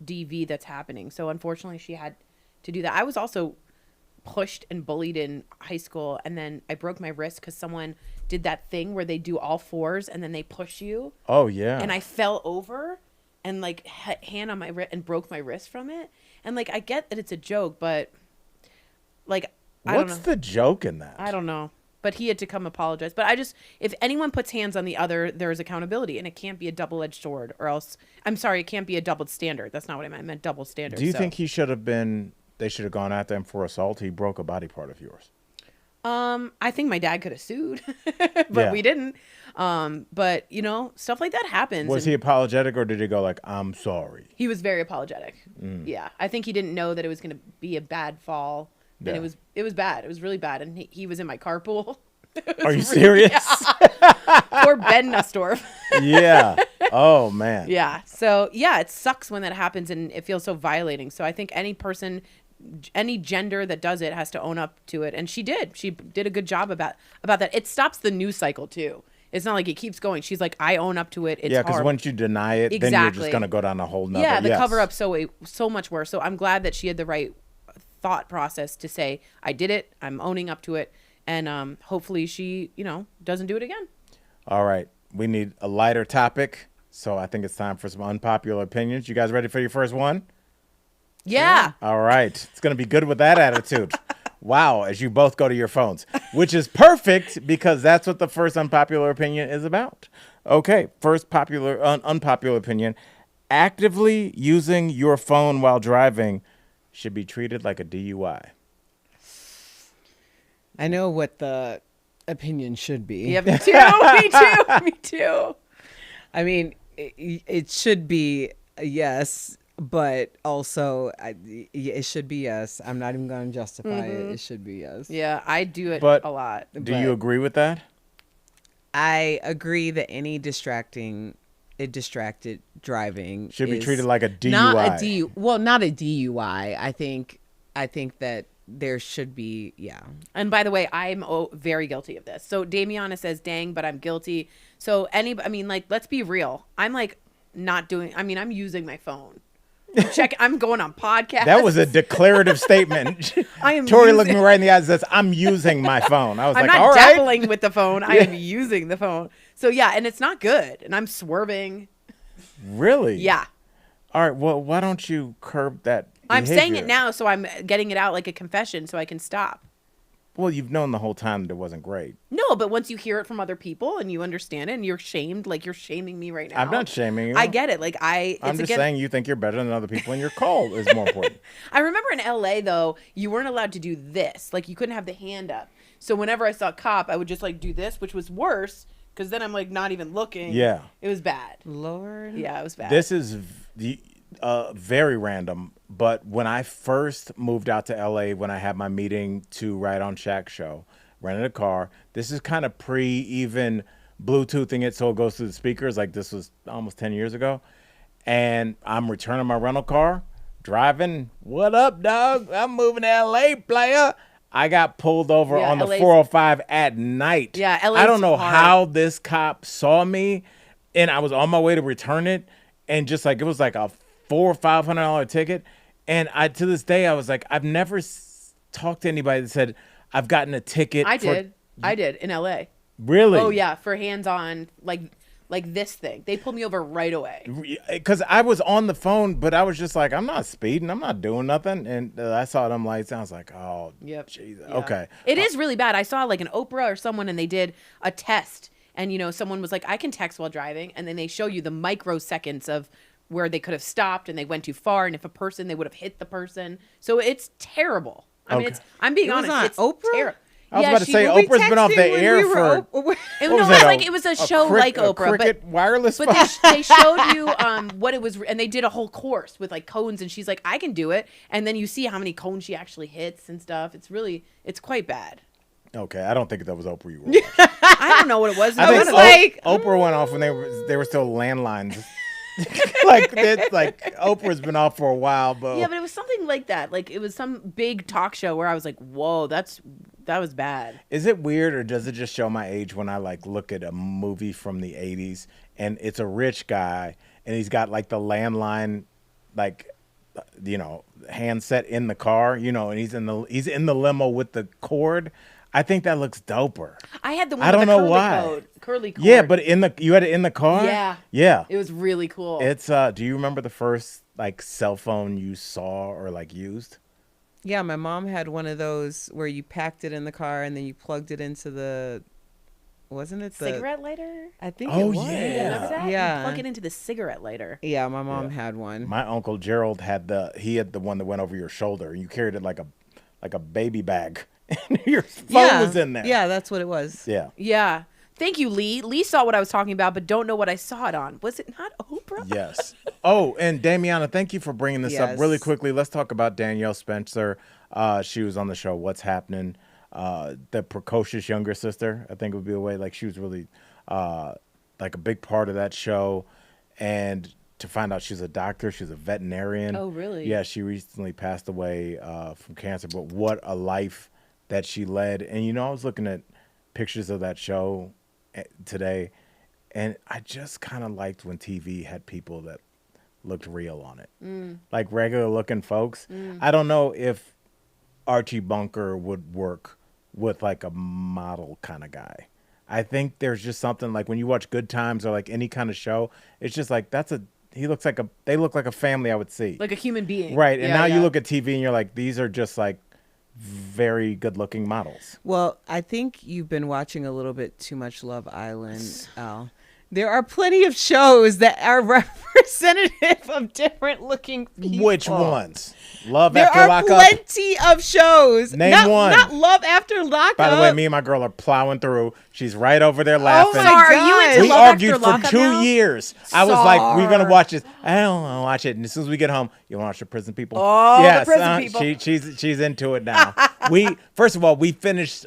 DV that's happening. So unfortunately, she had to do that. I was also pushed and bullied in high school, and then I broke my wrist because someone did that thing where they do all fours and then they push you. Oh yeah. And I fell over and like hand on my wrist and broke my wrist from it. And like I get that it's a joke, but like I don't know. What's the joke in that? I don't know. But he had to come apologize. But if anyone puts hands on the other, there is accountability, and it can't be a double-edged sword, or else I'm sorry, it can't be a double standard. That's not what I meant. I meant double standard. Do you think they should have gone after him for assault? He broke a body part of yours. I think my dad could have sued, but we didn't. But stuff like that happens. Was he apologetic, or did he go like, "I'm sorry"? He was very apologetic. Yeah, I think he didn't know that it was going to be a bad fall, and it was bad. It was really bad, and he was in my carpool. Are you serious? Yeah. Poor Ben Nasor. Yeah. Oh man. Yeah. So yeah, it sucks when that happens, and it feels so violating. So I think any gender that does it has to own up to it, and she did a good job about that. It stops the news cycle too. It's not like it keeps going. She's like, I own up to it. It's because once you deny it, then you're just gonna go down a whole nother. Yeah, the cover up so much worse. So I'm glad that she had the right thought process to say, I did it, I'm owning up to it, and hopefully she doesn't do it again. All right, we need a lighter topic, so I think it's time for some unpopular opinions. You guys ready for your first one? Yeah. All right. It's going to be good with that attitude. Wow. As you both go to your phones, which is perfect because that's what the first unpopular opinion is about. Okay. First unpopular opinion. Actively using your phone while driving should be treated like a DUI. I know what the opinion should be. Yeah, me too. Me too. I mean, it should be a yes. But also, it should be yes. I'm not even going to justify it. It should be yes. Yeah, I do it a lot. Do you agree with that? I agree that any distracted driving should be treated like a DUI. Not a DUI. I think that there should be, yeah. And by the way, I'm very guilty of this. So Damiana says, "Dang, but I'm guilty." So let's be real. I'm I'm using my phone. I'm going on podcasts. That was a declarative statement. Tori looked me right in the eyes and says, I'm using my phone. I was I'm like, not all right. dabbling with the phone. I am using the phone. So yeah, and it's not good. And I'm swerving. Really? Yeah. All right. Well, why don't you curb that behavior? I'm saying it now, so I'm getting it out like a confession so I can stop. Well, you've known the whole time that it wasn't great. No, but once you hear it from other people and you understand it and you're shamed, like you're shaming me right now. I'm not shaming you. I get it. I'm just saying you think you're better than other people and your call is more important. I remember in LA though, you weren't allowed to do this. Like you couldn't have the hand up. So whenever I saw a cop, I would just do this, which was worse because then I'm not even looking. Yeah. It was bad. Lord. Yeah, it was bad. This is very random, but when I first moved out to LA, when I had my meeting to write on Shaq's show, rented a car. This is kind of even Bluetoothing it so it goes through the speakers. Like this was almost 10 years ago. And I'm returning my rental car, driving. What up, dog? I'm moving to LA, player. I got pulled over on the 405 at night. Yeah, LA's I don't know hard. how this cop saw me, and I was on my way to return it, and just it was like a $400 or $500 ticket. And to this day, I was like, I've never talked to anybody that said I've gotten a ticket. I did in LA. Really? Oh yeah, for hands on like this thing. They pulled me over right away. Because I was on the phone, but I was just like, I'm not speeding. I'm not doing nothing. And I saw them lights. And I was like, oh, yep. Jesus. Yeah. Okay. It is really bad. I saw an Oprah or someone, and they did a test. And, someone was like, I can text while driving. And then they show you the microseconds of where they could have stopped and they went too far. And if they would have hit the person. So it's terrible. I mean, I'm being It was honest. on It's Oprah? terrible. I was about to say We Oprah's been off the texted when air we were for. op- what It was was it, like it was a show like Oprah, Cricket but wireless. but they showed you what it was, and they did a whole course with like cones, and she's like, I can do it, and then you see how many cones she actually hits and stuff. It's quite bad. Okay, I don't think that was Oprah you were watching. I don't know what it was. I think was like, Oprah went off when they were still landlines. like Oprah's been off for a while, but Yeah, but it was something like that. Like it was some big talk show where I was like, "Whoa, that was bad." is it weird or does it just show my age when I like look at a movie from the 80s and it's a rich guy and he's got like the landline, like handset in the car, and he's in the limo with the cord. I think that looks doper. I had the one I with don't the know why. curly cord. Yeah, but you had it in the car? Yeah. Yeah. It was really cool. It's do you remember the first like cell phone you saw or like used? Yeah, my mom had one of those where you packed it in the car and then you plugged it into the, wasn't it the cigarette lighter? I think Oh, it was. yeah. Remember that? Yeah. You plug it into the cigarette lighter. Yeah, my mom had one. My uncle Gerald had the one that went over your shoulder and you carried it like a baby bag. And your phone was in there. Yeah, that's what it was. Yeah. Yeah. Thank you, Lee. Lee saw what I was talking about, but don't know what I saw it on. Was it not Oprah? Yes. Oh, and Damiana, thank you for bringing this up really quickly. Let's talk about Danielle Spencer. She was on the show What's Happening. The precocious younger sister, I think would be a way. Like she was really like a big part of that show. And to find out she's a doctor, she's a veterinarian. Oh, really? Yeah, she recently passed away from cancer, but what a life that she led. And, I was looking at pictures of that show today, and I just kind of liked when TV had people that looked real on it, like regular looking folks. I don't know if Archie Bunker would work with like a model kind of guy. I think there's just something like when you watch Good Times or like any kind of show, it's just like they look like a family I would see. Like a human being. Right. And Yeah, now yeah. you look at TV and you're like, these are just like very good looking models. Well, I think you've been watching a little bit too much Love Island, Al. There are plenty of shows that are representative of different looking people. Which ones? Love There After are Lockup? plenty of shows. Name not, one. Not Love After Lockup. By the way, me and my girl are plowing through. She's right over there laughing. my Are you God. into We Love argued After for Lockup 2 now? years. I was like, we're going to watch this. I don't want to watch it. And as soon as we get home, you want to watch the Prison People? Oh, the yes, Prison People. She's into it now. First of all, we finished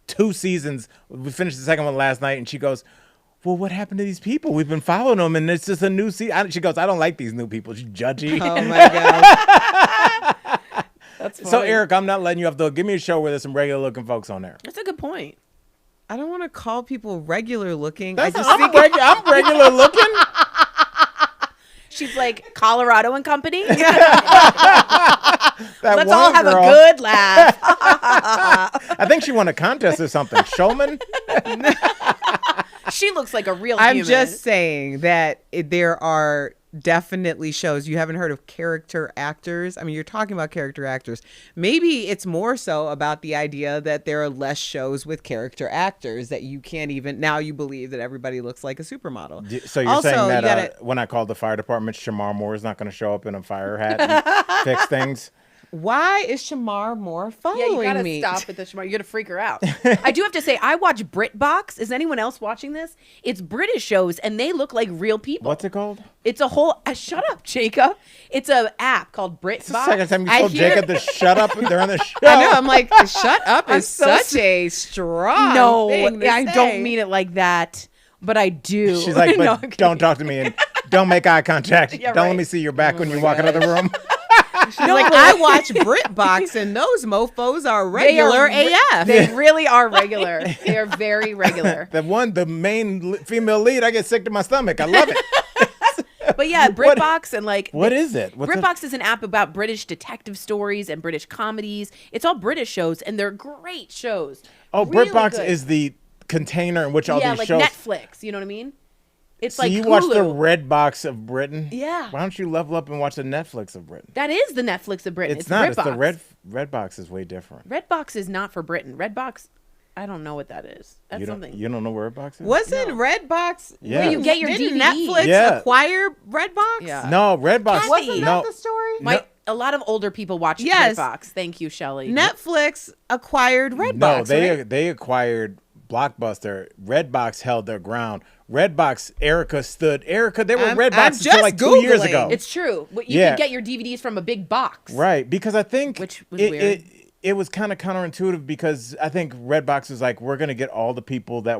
2 seasons. We finished the second one last night, and she goes, well, what happened to these people? We've been following them, and it's just a new season. She goes, I don't like these new people. She's judgy. Oh, my God. That's funny. So, Eric, I'm not letting you off the hook. Give me a show where there's some regular looking folks on there. That's a good point. I don't want to call people regular looking. I'm regular looking. She's like Colorado and Company. That Let's one all have girl, a good laugh. I think she won a contest or something. Showman? She looks like a real I'm human. just saying that there are definitely shows. You haven't heard of character actors. I mean, you're talking about character actors. Maybe it's more so about the idea that there are less shows with character actors that you can't even, now you believe that everybody looks like a supermodel. So you're Also, saying you that gotta- when I called the fire department, Shamar Moore is not going to show up in a fire hat and fix things? Why is Shamar Moore following Yeah, you gotta me? stop with the Shamar. You're gonna freak her out. I do have to say, I watch BritBox. Is anyone else watching this? It's British shows, and they look like real people. What's it called? It's a whole. Shut up, Jacob. It's an app called BritBox. It's the second time you I told hear- Jacob to shut up during the show. I know. I'm like, shut up I'm is so such a strong No, thing to I say. don't mean it like that, but I do. She's like, but No, I'm don't talk to me and don't make eye contact. Yeah, don't let right. me see your back when you walk out of the room. She's like, I watch BritBox and those mofos are They are regular re- AF. They really are regular. They are very regular. The main female lead, I get sick to my stomach. I love it. But yeah, BritBox and like What is it? BritBox is an app about British detective stories and British comedies. It's all British shows, and they're great shows. Oh, Really BritBox good. is the container in which all yeah, these like shows. Netflix. You know what I mean? It's So like you Hulu. watch the Red Box of Britain? Yeah. Why don't you level up and watch the Netflix of Britain? That is the Netflix of Britain. It's not. BritBox. It's the Red Box is way different. Redbox is not for Britain. Redbox, I don't know what that is. That's You something. don't know where Redbox is? Wasn't Redbox Yeah. where you get your didn't DVD? Netflix Yeah. acquire Redbox? Yeah. No, Redbox. Kathy. Wasn't no, that the story? My a lot of older people watch Yes. Redbox. Thank you, Shelley. Netflix acquired Redbox. No, right? they acquired Blockbuster. Redbox held their ground. Redbox, Erica, they were I'm Redbox just until like 2 years Googling. ago. It's true. But you Yeah. could get your DVDs from a big box. Right, because I think Which was weird. It was kind of counterintuitive because I think Redbox was like, we're going to get all the people that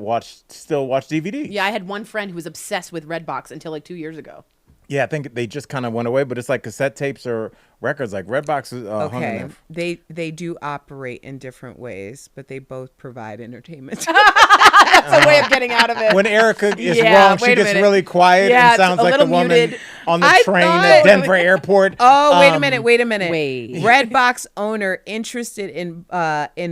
still watch DVDs. Yeah, I had one friend who was obsessed with Redbox until like 2 years ago. Yeah, I think they just kind of went away, but it's like cassette tapes or records. Like Redbox is hung in Okay, there. they do operate in different ways, but they both provide entertainment. That's a way of getting out of it. When Erica is Yeah, wrong, she wait a gets minute. really quiet Yeah, and it's sounds a like the little woman muted. on the I train thought- at Denver Airport. Oh, wait a minute. Wait. Wait. Redbox owner interested in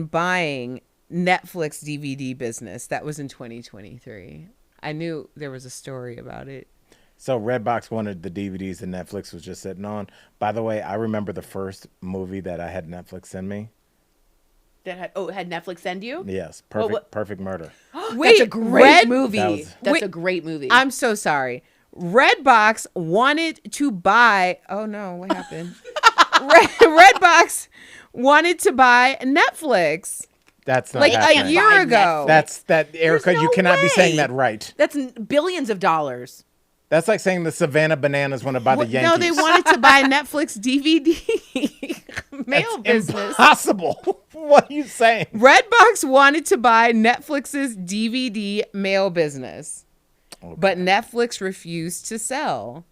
buying Netflix DVD business. That was in 2023. I knew there was a story about it. So Redbox wanted the DVDs that Netflix was just sitting on. By the way, I remember the first movie that I had Netflix send me. That had Netflix send you? Yes, Well, what- Perfect Murder. That's a great movie. That That's was- a great movie. I'm so sorry. Redbox wanted to buy. Oh no, what happened? Redbox wanted to buy Netflix That's not like happening. a year ago. Erica. no You cannot be saying way. that right. That's billions of dollars. That's like saying the Savannah Bananas want to buy the Yankees. No, they wanted to buy Netflix DVD mail That's business. impossible. What are you saying? Redbox wanted to buy Netflix's DVD mail business, but Netflix refused to sell.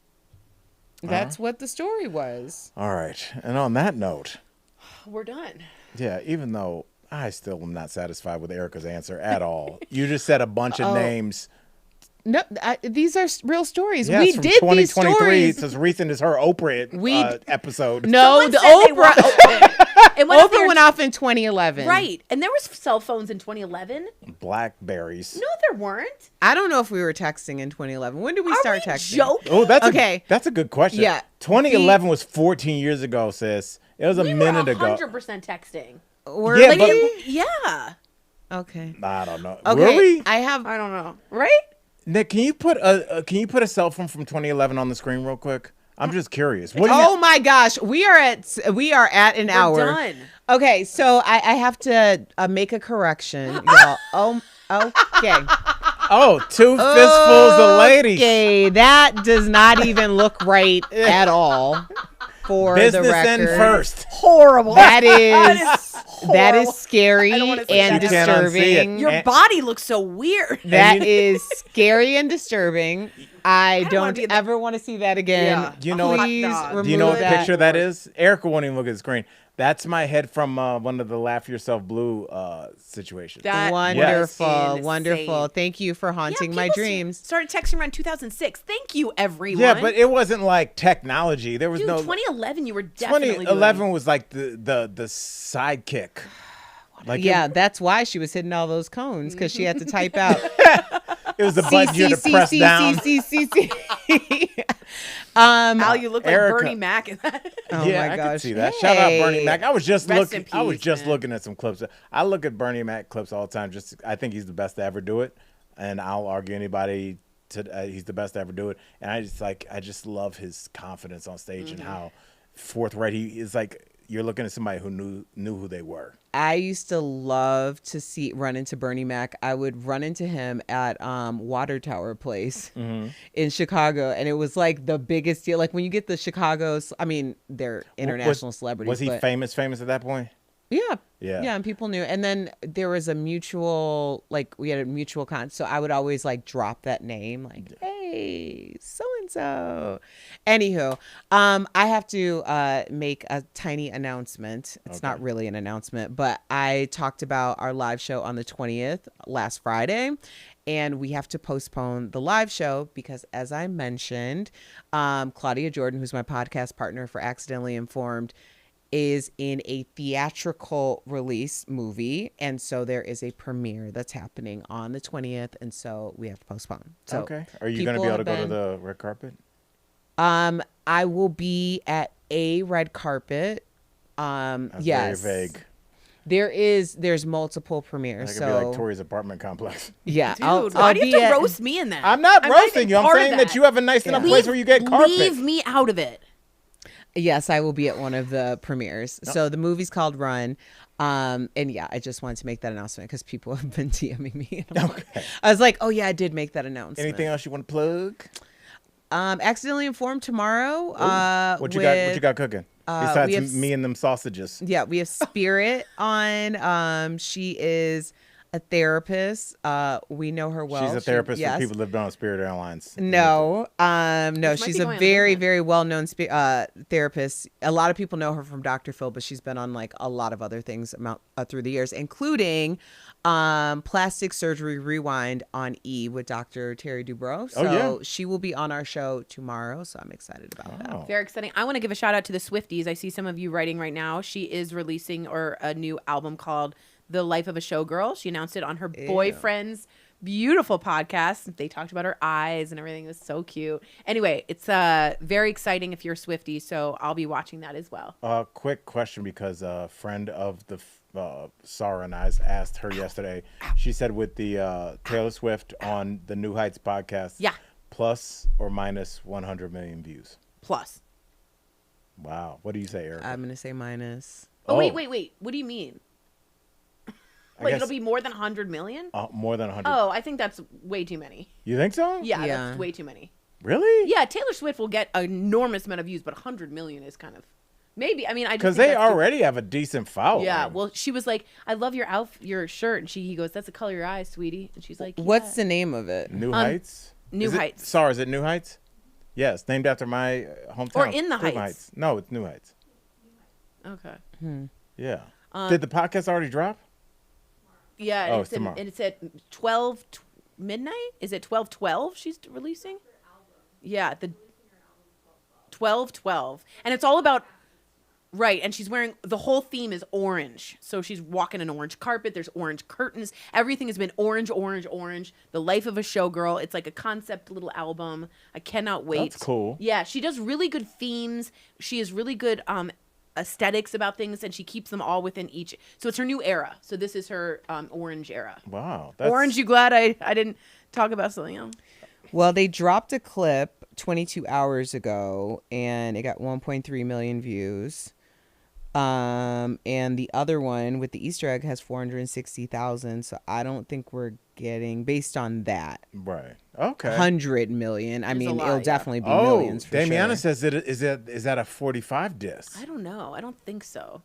That's what the story was. All right. And on that note, We're done. yeah, even though I still am not satisfied with Erica's answer at all. You just said a bunch of names. No, these are real stories. Yeah, We it's from did these 2023. stories. It's as recent as her Oprah We- episode. No, Someone the said they Oprah. were and Oprah went off in 2011. Right. And there was cell phones in 2011. Blackberries. No, there weren't. I don't know if we were texting in 2011. When did we Are start we texting? joking? Oh, that's Okay. that's a good question. Yeah. 2011 was 14 years ago, sis. It was a We minute were ago. 100% texting. Were Yeah, we? but- Yeah. Okay. I don't know. Okay. Were we? I have. I don't know. Right? Nick, can you put a cell phone from 2011 on the screen real quick? I'm just curious. What do you Oh my gosh, we are at an hour. We're done. Okay, so I have to make a correction, y'all. Okay. Oh, two fistfuls of ladies. Okay, that does not even look right at all. For Business the record, end first. Horrible. That is horrible. scary I don't wanna see and that. You can't unsee it. disturbing. Your body looks so weird. That is scary and disturbing. I don't wanna don't be in ever want to see that again. Yeah. You know what- Please Hot dog. remove Do you know what that. picture that is? Erica won't even look at the screen. That's my head from one of the Laugh Yourself Blue situations. That Wonderful, was wonderful. insane. Thank you for haunting my people dreams. Started texting around 2006. Thank you, everyone. Yeah, but it wasn't like technology. There was Dude, no 2011, you were definitely 2011 was like the sidekick. Like Yeah, that's why she was hitting all those cones because she had to type out. it was the button you had to press down. Al, you look like Erica. Bernie Mac in that. Oh Yeah, my I gosh. could see that. Shout out Bernie Hey. Mac. I was just Rest in looking. I was peace, just man. looking at some clips. I look at Bernie Mac clips all the time. I think he's the best to ever do it, and I'll argue anybody. He's the best to ever do it, and I just love his confidence on stage and how forthright he is. Like you're looking at somebody who knew who they were. I used to love to run into Bernie Mac. I would run into him at Water Tower Place in Chicago, and it was like the biggest deal. Like when you get the Chicago's, I mean, they're international celebrities. Was he but famous at that point? Yeah. Yeah. Yeah, and people knew. And then there was a mutual, like we had a mutual so I would always like drop that name, like, hey, so and so. Anywho, I have to make a tiny announcement. It's not really an announcement, but I talked about our live show on the 20th last Friday. And we have to postpone the live show because, as I mentioned, Claudia Jordan, who's my podcast partner for Accidentally Informed, is in a theatrical release movie. And so there is a premiere that's happening on the 20th. And so we have to postpone. So Okay. Are you going to be able to go to the red carpet? I will be at a red carpet. That's Yes. very vague. There's multiple premieres. That could So be like Tori's apartment complex. yeah, Dude, why do you have to roast me in that? I'm not not roasting even you. I'm part of saying that you have a nice enough place where you get carpet. Leave me out of it. Yes, I will be at one of the premieres. So the movie's called Run. And yeah, I just wanted to make that announcement because people have been DMing me. Okay. I was like, oh yeah, I did make that announcement. Anything else you want to plug? Accidentally Informed tomorrow. What you got cooking? Besides me and them sausages. Yeah, we have Spirit on. She is a therapist. We know her well. She's a therapist for people that live on Spirit Airlines. No, she's a very, very well-known therapist. A lot of people know her from Dr. Phil, but she's been on like a lot of other things through the years, including Plastic Surgery Rewind on E with Dr. Terry Dubrow. So she will be on our show tomorrow, so I'm excited about that. Very exciting. I want to give a shout out to the Swifties. I see some of you writing right now. She is releasing a new album called The Life of a Showgirl. She announced it on her boyfriend's beautiful podcast. They talked about her eyes and everything. It was so cute. Anyway, it's very exciting if you're a Swiftie, so I'll be watching that as well. Quick question, because a friend of the Sarah and I asked her yesterday. She said with the Taylor Swift on the New Heights podcast, plus or minus 100 million views? Plus. Wow. What do you say, Erica? I'm going to say minus. Oh, wait. What do you mean? Like, it'll be more than 100 million? More than 100. Oh, I think that's way too many. You think so? Yeah, that's way too many. Really? Yeah, Taylor Swift will get an enormous amount of views, but 100 million is kind of... Maybe. I mean, I just because they already have a decent following. Yeah. Well, she was like, "I love your shirt," and he goes, "That's the color of your eyes, sweetie." And she's like, "What's the name of it?" New Heights. New Heights. Sorry, is it New Heights? Yes, named after my hometown. Or In the Heights. No, it's New Heights. Okay. Yeah. Did the podcast already drop? Yeah. It's tomorrow. And it's at 12 midnight. Is it 12:12? She's releasing. Yeah, the 12:12, and it's all about. Right, and she's wearing, the whole theme is orange. So she's walking an orange carpet, there's orange curtains. Everything has been orange, orange, orange. The Life of a Showgirl. It's like a concept little album. I cannot wait. That's cool. Yeah, she does really good themes. She has really good aesthetics about things, and she keeps them all within each. So it's her new era. So this is her orange era. Wow. Orange, you glad I didn't talk about something else? Well, they dropped a clip 22 hours ago, and it got 1.3 million views. And the other one with the Easter egg has 460,000. So I don't think we're getting, based on that, right? Okay, 100 million. I mean, it'll definitely be millions. For Damiana sure. says is that a 45 disc? I don't know. I don't think so.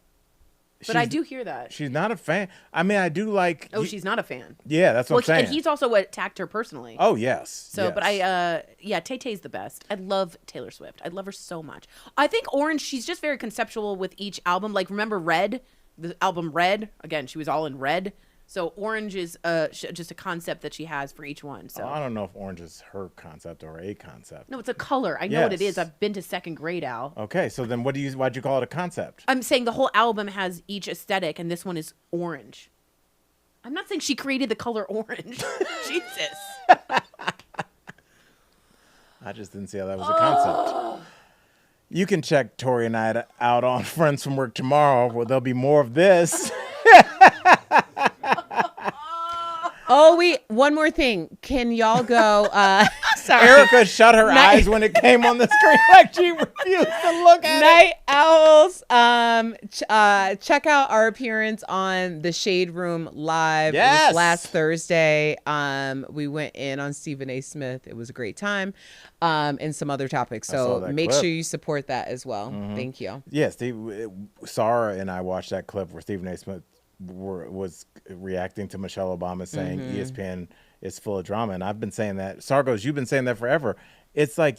But I do hear that. She's not a fan. I mean, I do like... Oh, she's not a fan. Yeah, that's what I'm saying. And he's also what attacked her personally. Oh, yes. So, yes. But Tay-Tay's the best. I love Taylor Swift. I love her so much. I think Orange, she's just very conceptual with each album. Like, remember Red? The album Red? Again, she was all in red. So Orange is just a concept that she has for each one. So I don't know if orange is her concept or a concept. No, it's a color. I know what it is. I've been to second grade, Al. Okay, so then why'd you call it a concept? I'm saying the whole album has each aesthetic, and this one is orange. I'm not saying she created the color orange. Jesus. I just didn't see how that was a concept. You can check Tori and I out on Friends from Work tomorrow, where there'll be more of this. Oh, one more thing. Can y'all go? Sorry. Erica shut her eyes when it came on the screen, like she refused to look at Night Owls. Check out our appearance on the Shade Room Live. Yes. It was last Thursday. We went in on Stephen A. Smith. It was a great time. And some other topics. So make sure you support that as well. Mm-hmm. Thank you. Yes, Sarah and I watched that clip where Stephen A. Smith was reacting to Michelle Obama saying ESPN is full of drama, and I've been saying that. Sargos, you've been saying that forever. It's like,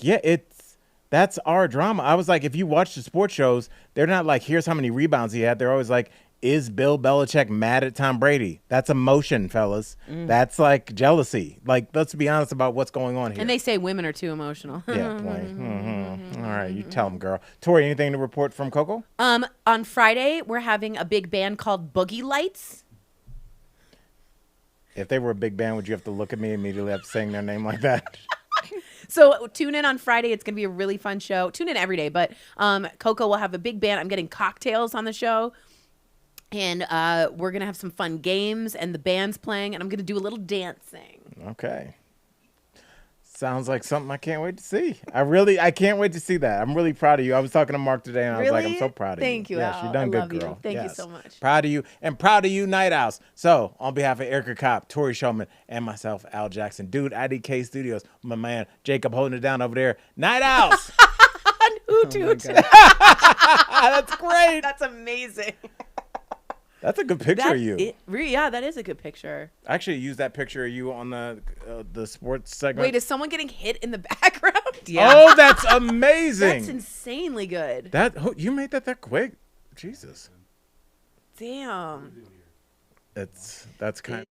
that's our drama. I was like, if you watch the sports shows, they're not like, here's how many rebounds he had. They're always like, is Bill Belichick mad at Tom Brady? That's emotion, fellas. That's like jealousy. Like, let's be honest about what's going on here. And they say women are too emotional. Yeah, plain. All right, you tell them, girl. Tori, anything to report from Coco? On Friday, we're having a big band called Boogie Lights. If they were a big band, would you have to look at me immediately after saying their name like that? So tune in on Friday. It's going to be a really fun show. Tune in every day, but Coco will have a big band. I'm getting cocktails on the show. And we're going to have some fun games, and the band's playing, and I'm going to do a little dancing. Okay. Sounds like something I can't wait to see. I can't wait to see that. I'm really proud of you. I was talking to Mark today, and I was like, I'm so proud of you. Thank you, Yeah, Al. she done I good, love girl. you. Thank you so much. Proud of you, and proud of you, Night Owls. So, on behalf of Erica Kopp, Tori Showman, and myself, Al Jackson, dude, IDK Studios, my man, Jacob holding it down over there. Night Owls. That's great. That's amazing. That's a good picture of you. Yeah, that is a good picture. I actually used that picture of you on the sports segment. Wait, is someone getting hit in the background? Yeah. Oh, that's amazing. That's insanely good. You made that quick. Jesus. Damn. That's kind